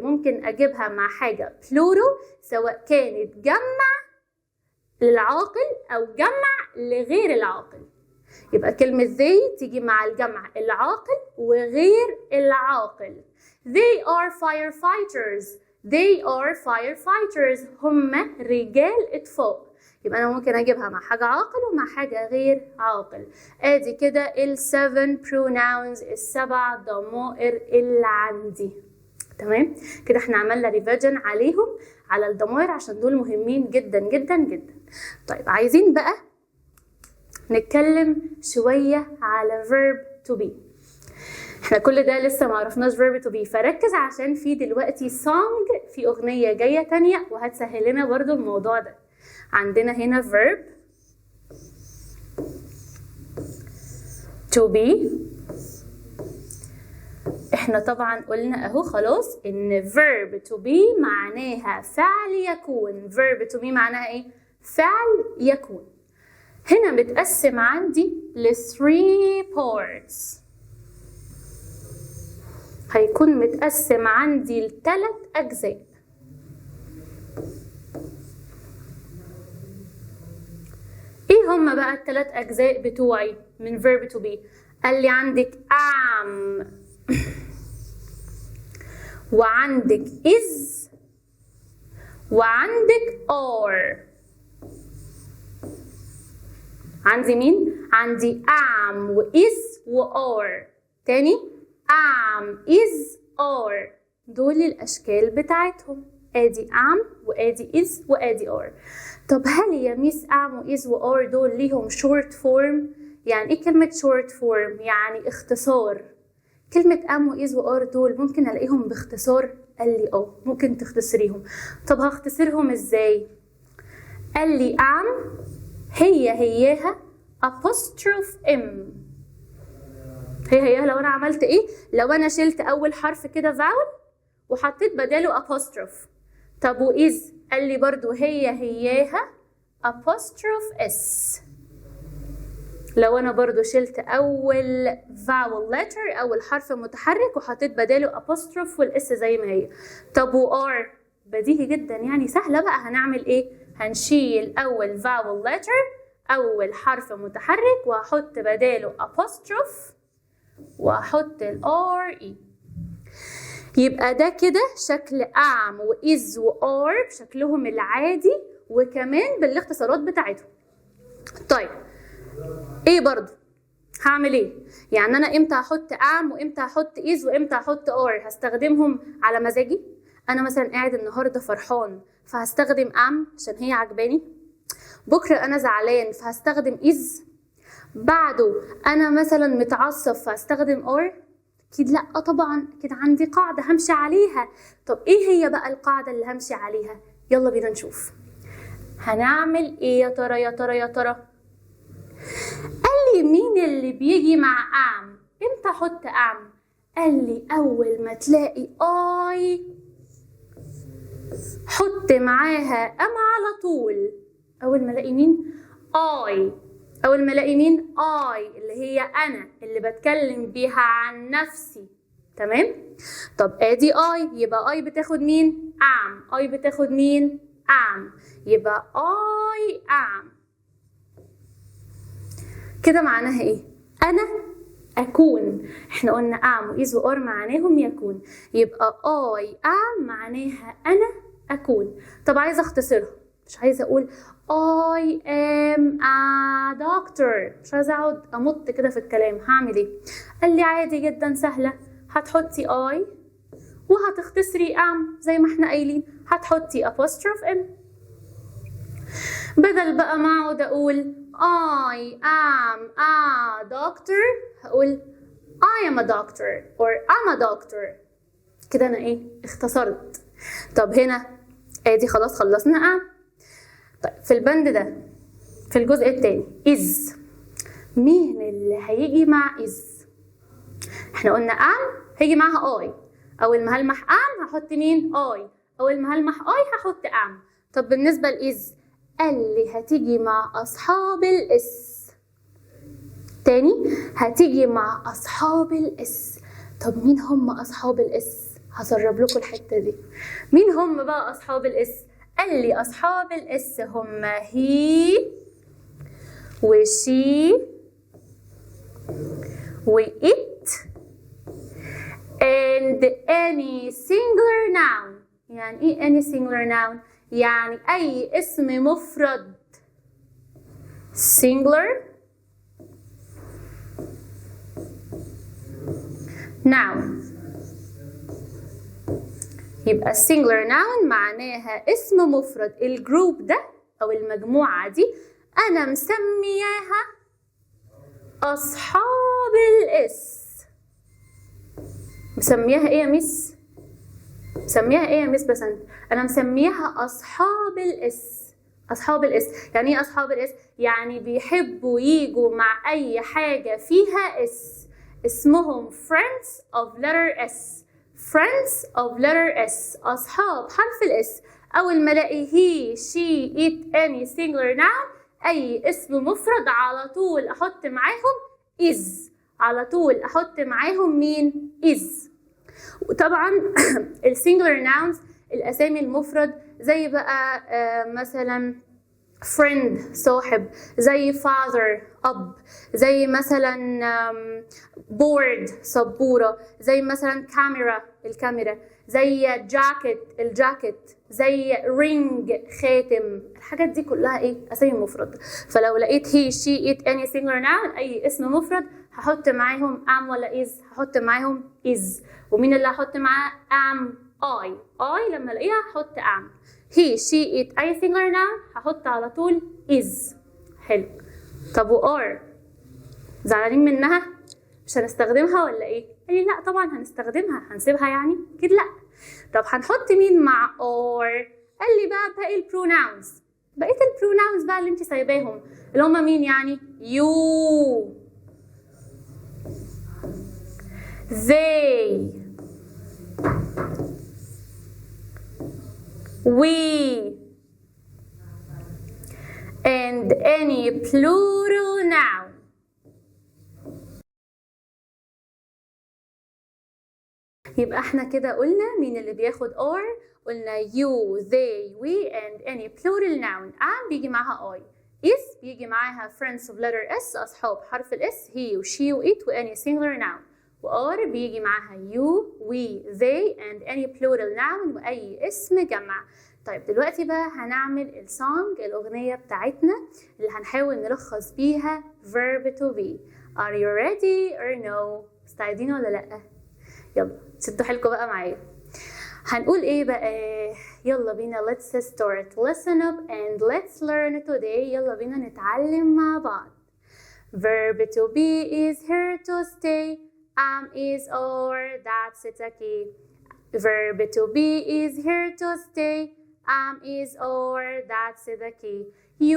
ممكن أجيبها مع حاجة plural، سواء كانت جمع للعاقل أو جمع لغير العاقل. يبقى كلمة they تيجي مع الجمع العاقل وغير العاقل. they are firefighters. they are firefighters. هم رجال إطفاء. يبقى أنا ممكن أجيبها مع حاجة عاقل ومع حاجة غير عاقل. آدي كده ال7 pronouns، ال7 ضمائر اللي عندي. تمام؟ كده احنا عملنا ريفيجن عليهم، على الضمائر، عشان دول مهمين جدا جدا جدا. طيب عايزين بقى نتكلم شوية على verb to be. احنا كل ده لسه ما عرفناش verb to be، فركز عشان في دلوقتي song، في أغنية جاية تانية وهتسهل لنا برضو الموضوع ده. عندنا هنا verb to be. احنا طبعا قلنا اهو خلاص ان verb to be معناها فعل يكون. verb to be معناها ايه؟ فعل يكون. هنا متقسم عندي ل 3 parts. هيكون متقسم عندي ل3 أجزاء. ايه هما بقى ال3 أجزاء بتوعي من verb to be؟ قال لي عندك am وعندك is وعندك are. عندي مين؟ عندي am و is و are. تاني am is are. دول الأشكال بتاعتهم. ادي am وادي is وادي are. طب هل يا ميس am و is و are دول ليهم short form؟ يعني ايه كلمة short form؟ يعني اختصار. كلمة am و is و are دول ممكن الاقيهم باختصار؟ قال لي ممكن تختصريهم. طب هختصرهم ازاي؟ قال لي am هياها apostrophe m. هياها لو انا عملت ايه؟ لو انا شلت اول حرف كده vowel وحطيت بداله apostrophe. طب و is؟ قال لي برضو هياها apostrophe s. لو انا برضو شلت اول vowel letter، اول حرف متحرك، وحطيت بداله apostrophe والاس زي ما هي. طب و are؟ بديهي جدا يعني، سهله بقى. هنعمل ايه؟ هنشيل اول vowel letter، اول حرف متحرك، وهحط بداله apostrophe وهحط ال re. يبقى ده كده شكل am و is و are بشكلهم العادي، وكمان بالاختصارات بتاعتهم. طيب ايه برضو هعمل ايه؟ يعني انا امتى هحط am وامتى هحط is وامتى هحط are؟ هستخدمهم على مزاجي. انا مثلا قاعد النهارده فرحان فهستخدم am عشان هي عجباني. بكره انا زعلان فهستخدم is. بعده انا مثلا متعصب فهستخدم are. اكيد لا طبعا، كده عندي قاعده همشي عليها. طب ايه هي بقى القاعده اللي همشي عليها؟ يلا بينا نشوف. هنعمل ايه يا ترى يا ترى يا ترى؟ قال لي مين اللي بيجي مع am؟ امتى احط am؟ قال لي اول ما تلاقي I حط معاها am على طول. اول ما الاقي مين؟ I. اول ما الاقي مين؟ I اللي هي انا اللي بتكلم بيها عن نفسي. تمام؟ طب ادي I، يبقى I بتاخد مين؟ am. I بتاخد مين؟ am. يبقى I am. كده معناها ايه؟ انا اكون. احنا قلنا am و is و are معناهم يكون. يبقى I am معناها انا اكون. طب عايزه اختصرها. مش عايزة أقول I am a doctor، مش عايزة أقعد أمط كده في الكلام. هعمل إيه؟ قال لي عادي جدا سهلة، هتحطي I وهتختصري am زي ما احنا قايلين، هتحطي apostrophe M. بدل بقى ما أقعد أقول I am a doctor، هقول I am a doctor or I'm a doctor. كده أنا إيه؟ اختصرت. طب هنا ادي خلاص خلصنا am. طيب في البند ده في الجزء الثاني is، مين اللي هيجي مع is؟ احنا قلنا am هيجي معاها I، اول ما هلمح am هحط مين؟ I، اول ما هلمح I هحط am. طب بالنسبه لاز قال لي هتيجي مع اصحاب الاس. تاني هتيجي مع اصحاب الاس. طب مين هم اصحاب الاس؟ هسرب لكم الحته دي. مين هم بقى اصحاب الاس؟ قال لي اصحاب الاس هم he وشي وit and any singular noun. يعني ايه any singular noun؟ يعني اي اسم مفرد singular noun. يبقى singular noun معناها اسم مفرد. الجروب ده او المجموعة دي انا مسمياها اصحاب الاس. مسمياها ايه يا ميس؟ مسميها ايه يا ميس بسنت؟ انا مسميها اصحاب الاس. اصحاب الاس يعني ايه اصحاب الاس؟ يعني بيحبوا يجوا مع اي حاجة فيها اس. اسمهم friends of letter S. friends of letter S، اصحاب حرف الاس. اول ما الاقي he she it any singular noun اي اسم مفرد على طول احط معاهم is. على طول احط معاهم مين؟ is. وطبعا السنجلر nouns الاسامي المفرد زي بقى مثلا friend صاحب، زي father اب، زي مثلا board سبورة، زي مثلا camera الكاميرا، زي jacket الجاكيت، زي ring خاتم. الحاجات دي كلها ايه؟ اسامي مفرد. فلو لقيت he she it any singular noun اي اسم مفرد هحط معاهم am ولا is؟ هحط معاهم is. ومين اللي هحط معاه am؟ I لما الاقيها هحط am. he she it اي singular noun هحط على طول is. حلو. طب و are زعلانين منها؟ مش هنستخدمها ولا ايه؟ قال لي لا طبعا هنستخدمها، هنسيبها يعني؟ اكيد لا. طب هنحط مين مع are؟ قال لي بقى باقي البروناونز. بقيه البروناونز بقى اللي انت سايباهم اللي هم مين يعني؟ you they we and any plural noun. يبقى احنا كده قلنا مين اللي بياخد are. قلنا you they we and any plural noun. am بيجي معاها I. is بيجي معاها friends of letter S أصحاب حرف الاس he و she و it و any singular noun. و are بيجي معاها you we they and any plural noun وأي اسم جمع. طيب دلوقتي بقى هنعمل السونج الأغنية بتاعتنا اللي هنحاول نلخص بيها verb to be. Are you ready or no؟ مستعدين ولا لأ؟ يلا شدوا حيلكم بقى معايا. هنقول ايه بقى؟ يلا بينا let's start. listen up and let's learn today. يلا بينا نتعلم مع بعض. Verb to be is here to stay. Am is or that's it a key. Verb to be is here to stay. Am is or that's it a key.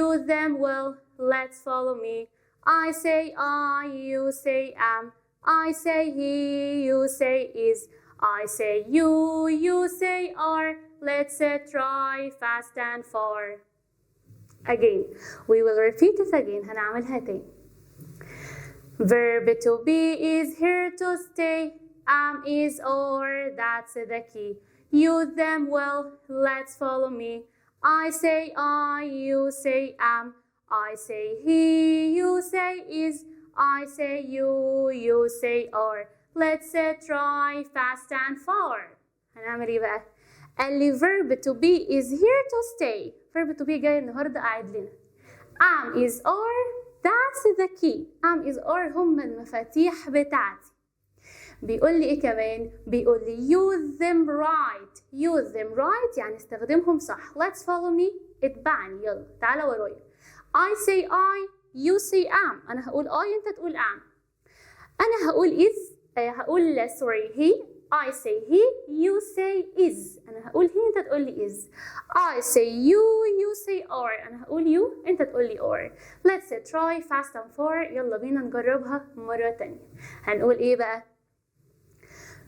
Use them well, let's follow me. I say I, you say am. I say he, you say is. I say you, you say are. Let's try fast and far. Again, we will repeat it again. هنعملها تاني. Verb to be is here to stay. Am is or that's the key. Use them well, let's follow me. I say I, you say am. I say he, you say is. I say you, you say are. Let's try fast and far. هنعمل ايه بقى؟ قال لي verb to be is here to stay. verb to be جاي النهارده قاعد لنا. am is are that's the key. am is are هم المفاتيح بتاعتي. بيقول لي ايه كمان؟ بيقول لي use them right. use them right يعني استخدمهم صح. let's follow me. اتبعني يلا تعالى ورايا. I say I you say am. انا هقول I انت تقول am. انا هقول is هقول sorry he. I say he you say is. انا هقول he انت تقول لي is. I say you say are. انا هقول you انت تقول لي are. let's try fast and far. يلا بينا نجربها مرة تانية. هنقول ايه بقى؟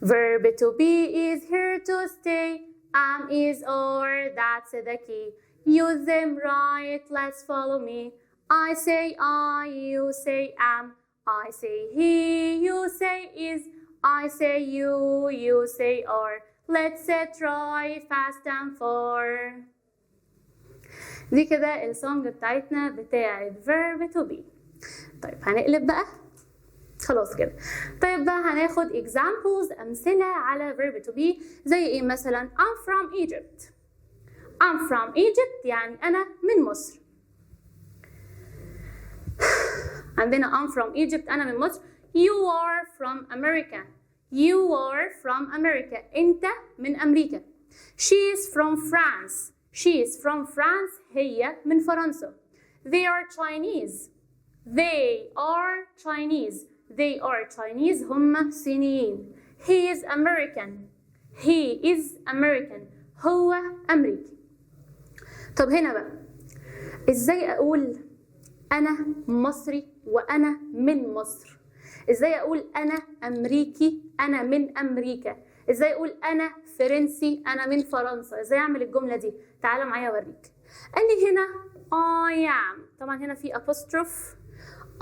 verb to be is here to stay. am is are that's the key. use them right, let's follow me. I say I, you say am. I say he, you say is. I say you say are. let's try fast and far. دي كده السونج بتاعتنا بتاعت verb to be. طيب هنقلب بقى خلاص كده. طيب بقى هناخد examples أمثلة على verb to be زي ايه مثلا؟ I'm from Egypt. I'm from Egypt يعني أنا من مصر. عندنا I'm from Egypt أنا من مصر. You are from America. You are from America. أنت من أمريكا. She is from France. She is from France. هي من فرنسا. They are Chinese. They are Chinese. They are Chinese. هم صينيين. He is American. He is American. هو أمريكي. طب هنا بقى إزاي أقول أنا مصري وأنا من مصر؟ إزاي أقول أنا أمريكي أنا من أمريكا؟ إزاي أقول أنا فرنسي أنا من فرنسا؟ إزاي أعمل الجملة دي؟ تعالى معايا أوريك. قال لي هنا I am. طبعا هنا في apostrophe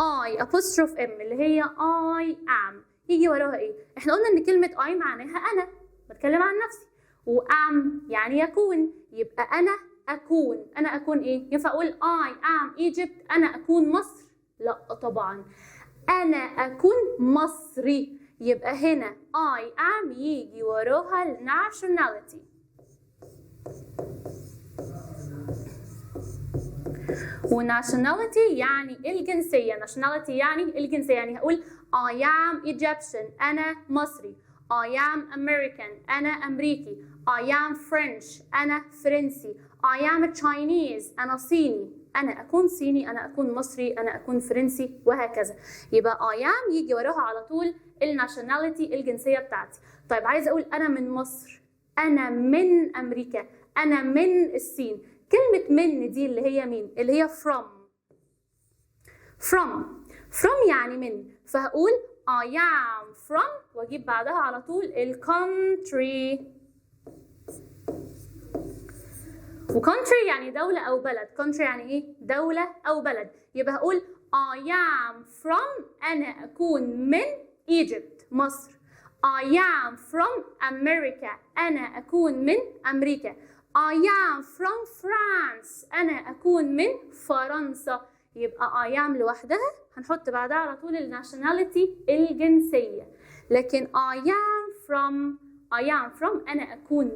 I apostrophe M اللي هي I am. يجي وراها إيه؟ إحنا قلنا إن كلمة I معناها أنا، بتكلم عن نفسي. وam يعني يكون. يبقى أنا أكون. أنا أكون إيه؟ ينفع أقول I am Egypt أنا أكون مصر؟ لا طبعا. أنا أكون مصري. يبقى هنا I am يجي وراها ال nationality. و nationality يعني الجنسية. nationality يعني الجنسية. يعني هقول I am Egyptian أنا مصري. I am American أنا أمريكي. I am French أنا فرنسي. I am Chinese أنا صيني. أنا أكون صيني أنا أكون مصري أنا أكون فرنسي وهكذا. يبقى I am يجي وراها على طول الناشوناليتي الجنسية بتاعتي. طيب عايزة أقول أنا من مصر. أنا من أمريكا. أنا من الصين. كلمة من دي اللي هي مين؟ اللي هي from. from يعني من. فهقول I am from واجيب بعدها على طول ال country. و country يعني دولة أو بلد. country يعني إيه؟ دولة أو بلد. يبقى هقول I am from أنا أكون من Egypt مصر. I am from America أنا أكون من أمريكا. I am from France أنا أكون من فرنسا. يبقى I am لوحدها هنحط بعدها على طول الناشوناليتي الجنسية. لكن I am from أنا أكون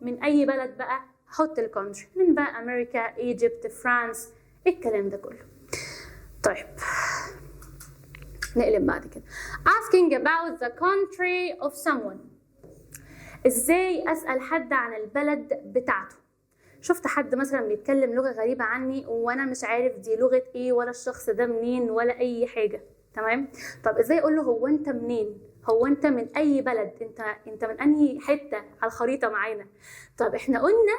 من أي بلد بقى؟ هحط الكونتري من بقى أمريكا، إيجيبت، فرانس، الكلام ده كله. طيب نقلب بعد كده. asking about the country of someone. ازاي اسال حد عن البلد بتاعته؟ شفت حد مثلا بيتكلم لغه غريبه عني وانا مش عارف دي لغه ايه ولا الشخص ده منين ولا اي حاجه، تمام؟ طب ازاي اقول له هو انت منين؟ هو انت من اي بلد؟ انت من انهي حته على الخريطه معانا؟ طب احنا قلنا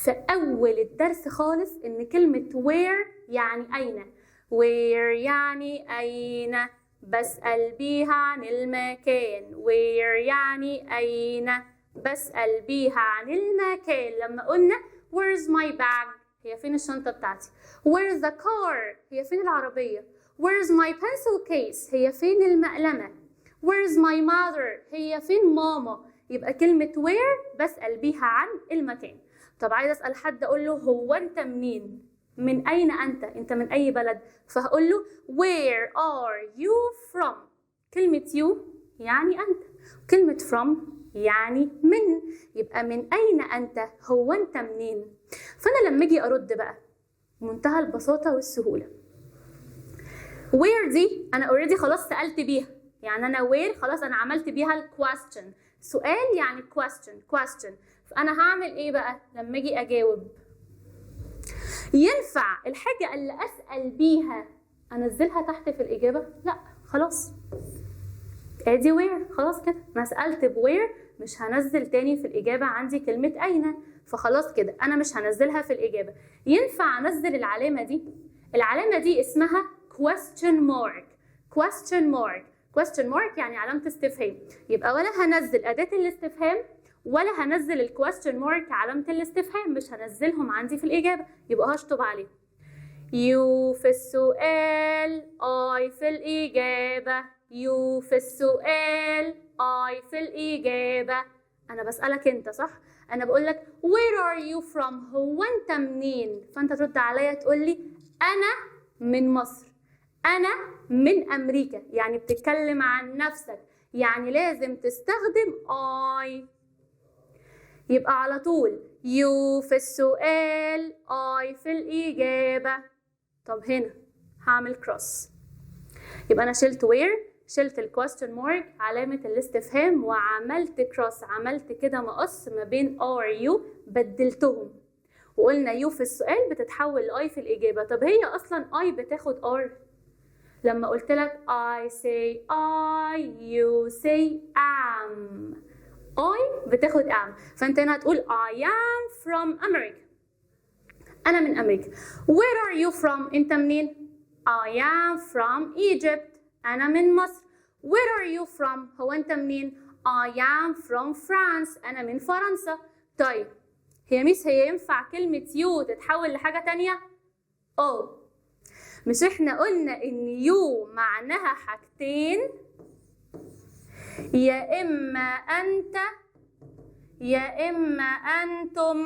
في اول الدرس خالص ان كلمه where يعني اين. where يعني اين، بسأل بيها عن المكان. where يعني أين، بسأل بيها عن المكان. لما قلنا where's my bag هي فين الشنطة بتاعتي. where's the car هي فين العربية. where's my pencil case هي فين المقلمة. where's my mother هي فين ماما. يبقى كلمة where بسأل بيها عن المكان. طب عايز أسأل حد أقول له هو أنت منين؟ من أين أنت؟ أنت من أي بلد؟ فهقول له where are you from. كلمة you يعني أنت، كلمة from يعني من. يبقى يبقى من أين أنت؟ هو أنت منين؟ فأنا لما أجي أرد بقى بمنتهى البساطة والسهولة، where دي أنا already خلاص سألت بيها، يعني أنا where خلاص أنا عملت بيها الquestion، سؤال يعني question. فأنا هعمل إيه بقى لما أجي أجاوب؟ ينفع الحاجة اللي أسأل بيها أنزلها تحت في الإجابة؟ لأ، خلاص ادي where، خلاص كده انا سألت بوير، مش هنزل تاني في الإجابة عندي كلمة أين، فخلاص كده أنا مش هنزلها في الإجابة. ينفع أنزل العلامة دي؟ العلامة دي اسمها question mark يعني علامة استفهام، يبقى ولا هنزل أداة الاستفهام ولا هنزل الquestion mark علامة الاستفهام، مش هنزلهم عندي في الإجابة، يبقى هشطب عليه. يو في السؤال، I في الإجابة. يو في السؤال، I في الإجابة. أنا بسألك أنت صح؟ أنا بقولك where are you from؟ هو أنت منين؟ فأنت ترد عليا تقولي أنا من مصر، أنا من أمريكا، يعني بتتكلم عن نفسك، يعني لازم تستخدم I. يبقى على طول يو في السؤال، I في الإجابة. طب هنا هعمل cross، يبقى أنا شلت where، شلت الquestion mark علامة الاستفهام، وعملت cross، عملت كده مقص ما بين are you، بدلتهم، وقلنا you في السؤال بتتحول ل I في الإجابة. طب هي أصلا I بتاخد are، لما قلت لك I say I، you say am، I بتاخد am، فأنت هنا هتقول I am from America، أنا من أمريكا. Where are you from؟ أنت منين؟ I am from Egypt، أنا من مصر. Where are you from؟ هو أنت منين؟ I am from France، أنا من فرنسا. طيب هي ميس هي ينفع كلمة you تتحول لحاجة تانية؟ مش احنا قلنا إن you معناها حاجتين، يا إما أنت يا إما أنتم،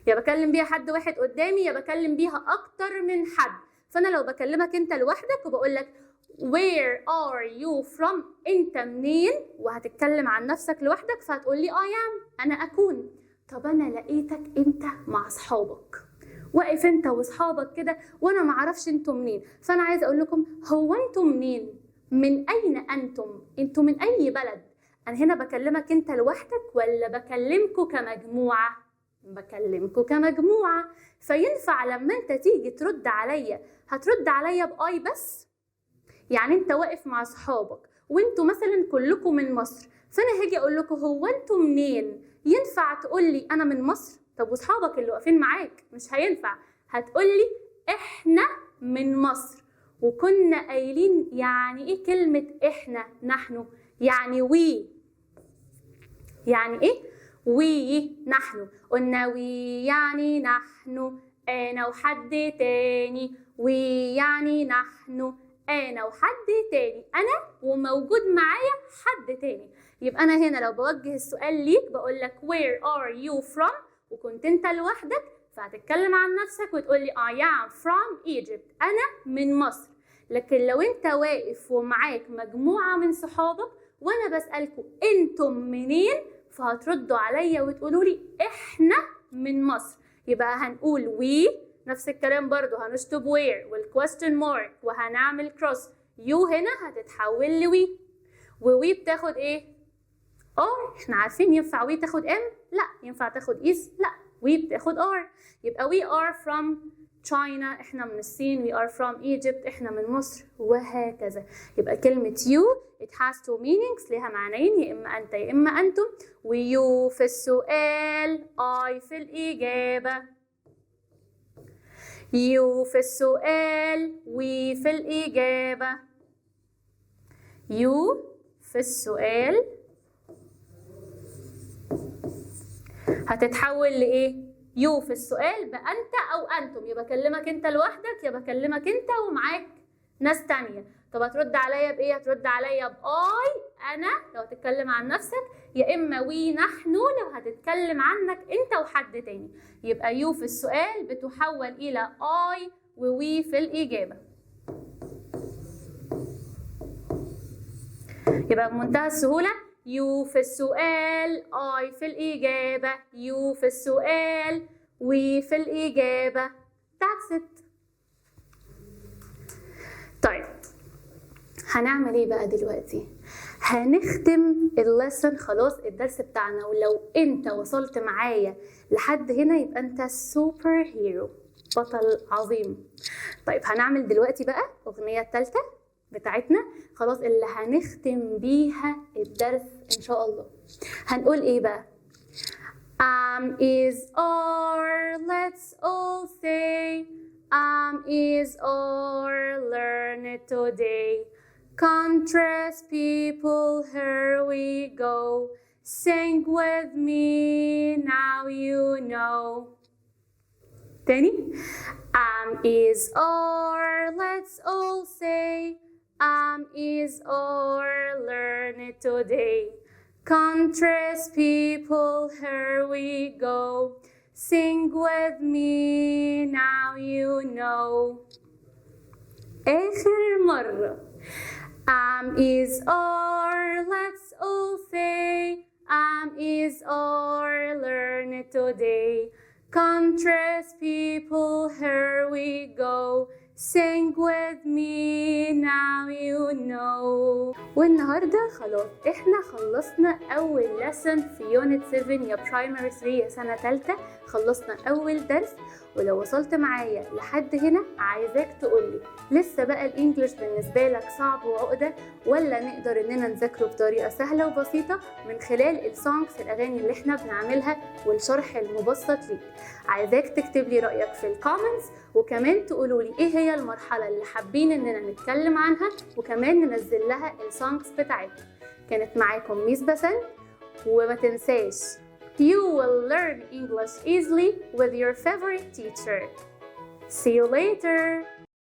يا بكلم بيها حد واحد قدامي يا بكلم بيها أكتر من حد. فأنا لو بكلمك أنت لوحدك وبقول لك where are you from، أنت منين، وهتتكلم عن نفسك لوحدك فهتقول لي I am، أنا أكون. طب أنا لقيتك أنت مع أصحابك، واقف أنت وأصحابك كده وأنا معرفش أنتم منين، فأنا عايز أقول لكم هو أنتم منين؟ من أين أنتم؟ أنتم من أي بلد؟ أنا هنا بكلمك أنت لوحدك ولا بكلمكوا كمجموعة؟ بكلمكوا كمجموعة. فينفع لما أنت تيجي ترد عليا هترد عليا بآي بس؟ يعني أنت واقف مع أصحابك وأنتوا مثلا كلكم من مصر، فأنا هاجي أقول لكم هو أنتوا منين؟ ينفع تقولي أنا من مصر؟ طب وأصحابك اللي واقفين معاك مش هينفع، هتقولي إحنا من مصر. وكنا قايلين يعني إيه كلمة إحنا؟ نحن، يعني وي، يعني إيه؟ وي، نحن. قلنا وي يعني نحن، أنا وحد تاني. وي يعني نحن، أنا وحد تاني، أنا وموجود معايا حد تاني. يبقى أنا هنا لو بوجه السؤال ليك بقولك where are you from، وكنت أنت لوحدك فهتتكلم عن نفسك وتقولي I am from Egypt، أنا من مصر. لكن لو أنت واقف ومعاك مجموعة من صحابك وأنا بسألكوا أنتم منين، فهتردوا عليا وتقولوا لي إحنا من مصر. يبقى هنقول we، نفس الكلام برضو هنشطب where والquestion mark وهنعمل cross. you هنا هتتحول لوي، ووي بتاخد ايه؟ احنا عارفين ينفع وي تاخد ام؟ لا. ينفع تاخد is؟ لا. وي بتاخد are. يبقى we are from China، احنا من الصين. we are from Egypt، احنا من مصر، وهكذا. يبقى كلمة you it has two meanings، لها معنيين، يا اما انت يا اما انتم. ويو في السؤال، I في الإجابة. يو في السؤال، وي في الإجابة. يو في السؤال هتتحول لإيه؟ يو في السؤال بأنت أو أنتم، يا بكلمك أنت لوحدك يا بكلمك أنت ومعاك ناس تانية. طب هترد عليا بإيه؟ هترد عليا بآي أنا لو هتتكلم عن نفسك، يا إما وي نحن لو هتتكلم عنك أنت وحد تاني. يبقى يو في السؤال بتحول إلى آي ووي في الإجابة. يبقى بمنتهى السهولة you في السؤال I في الإجابة you في السؤال we في الإجابة that's it. طيب هنعمل ايه بقى دلوقتي؟ هنختم الليسن خلاص الدرس بتاعنا، ولو انت وصلت معايا لحد هنا يبقى انت سوبر هيرو، بطل عظيم. طيب هنعمل دلوقتي بقى الأغنية الثالثة بتاعتنا خلاص اللي هنختم بيها الدرس ان شاء الله. هنقول ايه بقى؟ is or let's all say is or learn it today. Contrast people, here we go. Sing with me, now you know. تاني. Is or let's all say is or learn it today. Contrast people, here we go. Sing with me, now you know. آخر مرة. Is or let's all say is or learn it today. Contrast people, here we go. Sing with me, now you know. والنهاردة خلاص احنا خلصنا أول lesson في يونت 7 يا برايمري 3 يا سنة تالتة. خلصنا أول درس، ولو وصلت معايا لحد هنا عايزاك تقولي لسه بقى الإنجليش بالنسبة لك صعب وعقدة، ولا نقدر إننا نذاكره بطريقة سهلة وبسيطة من خلال السونجز الأغاني اللي احنا بنعملها والشرح المبسط ليك. عايزاك تكتب لي رأيك في الكومنتس، وكمان تقولوا لي ايه هي المرحلة اللي حابين اننا نتكلم عنها، وكمان ننزل لها السونجز بتاعتها. كانت معاكم ميس بسنت، وما تنساش you will learn English easily with your favorite teacher. See you later.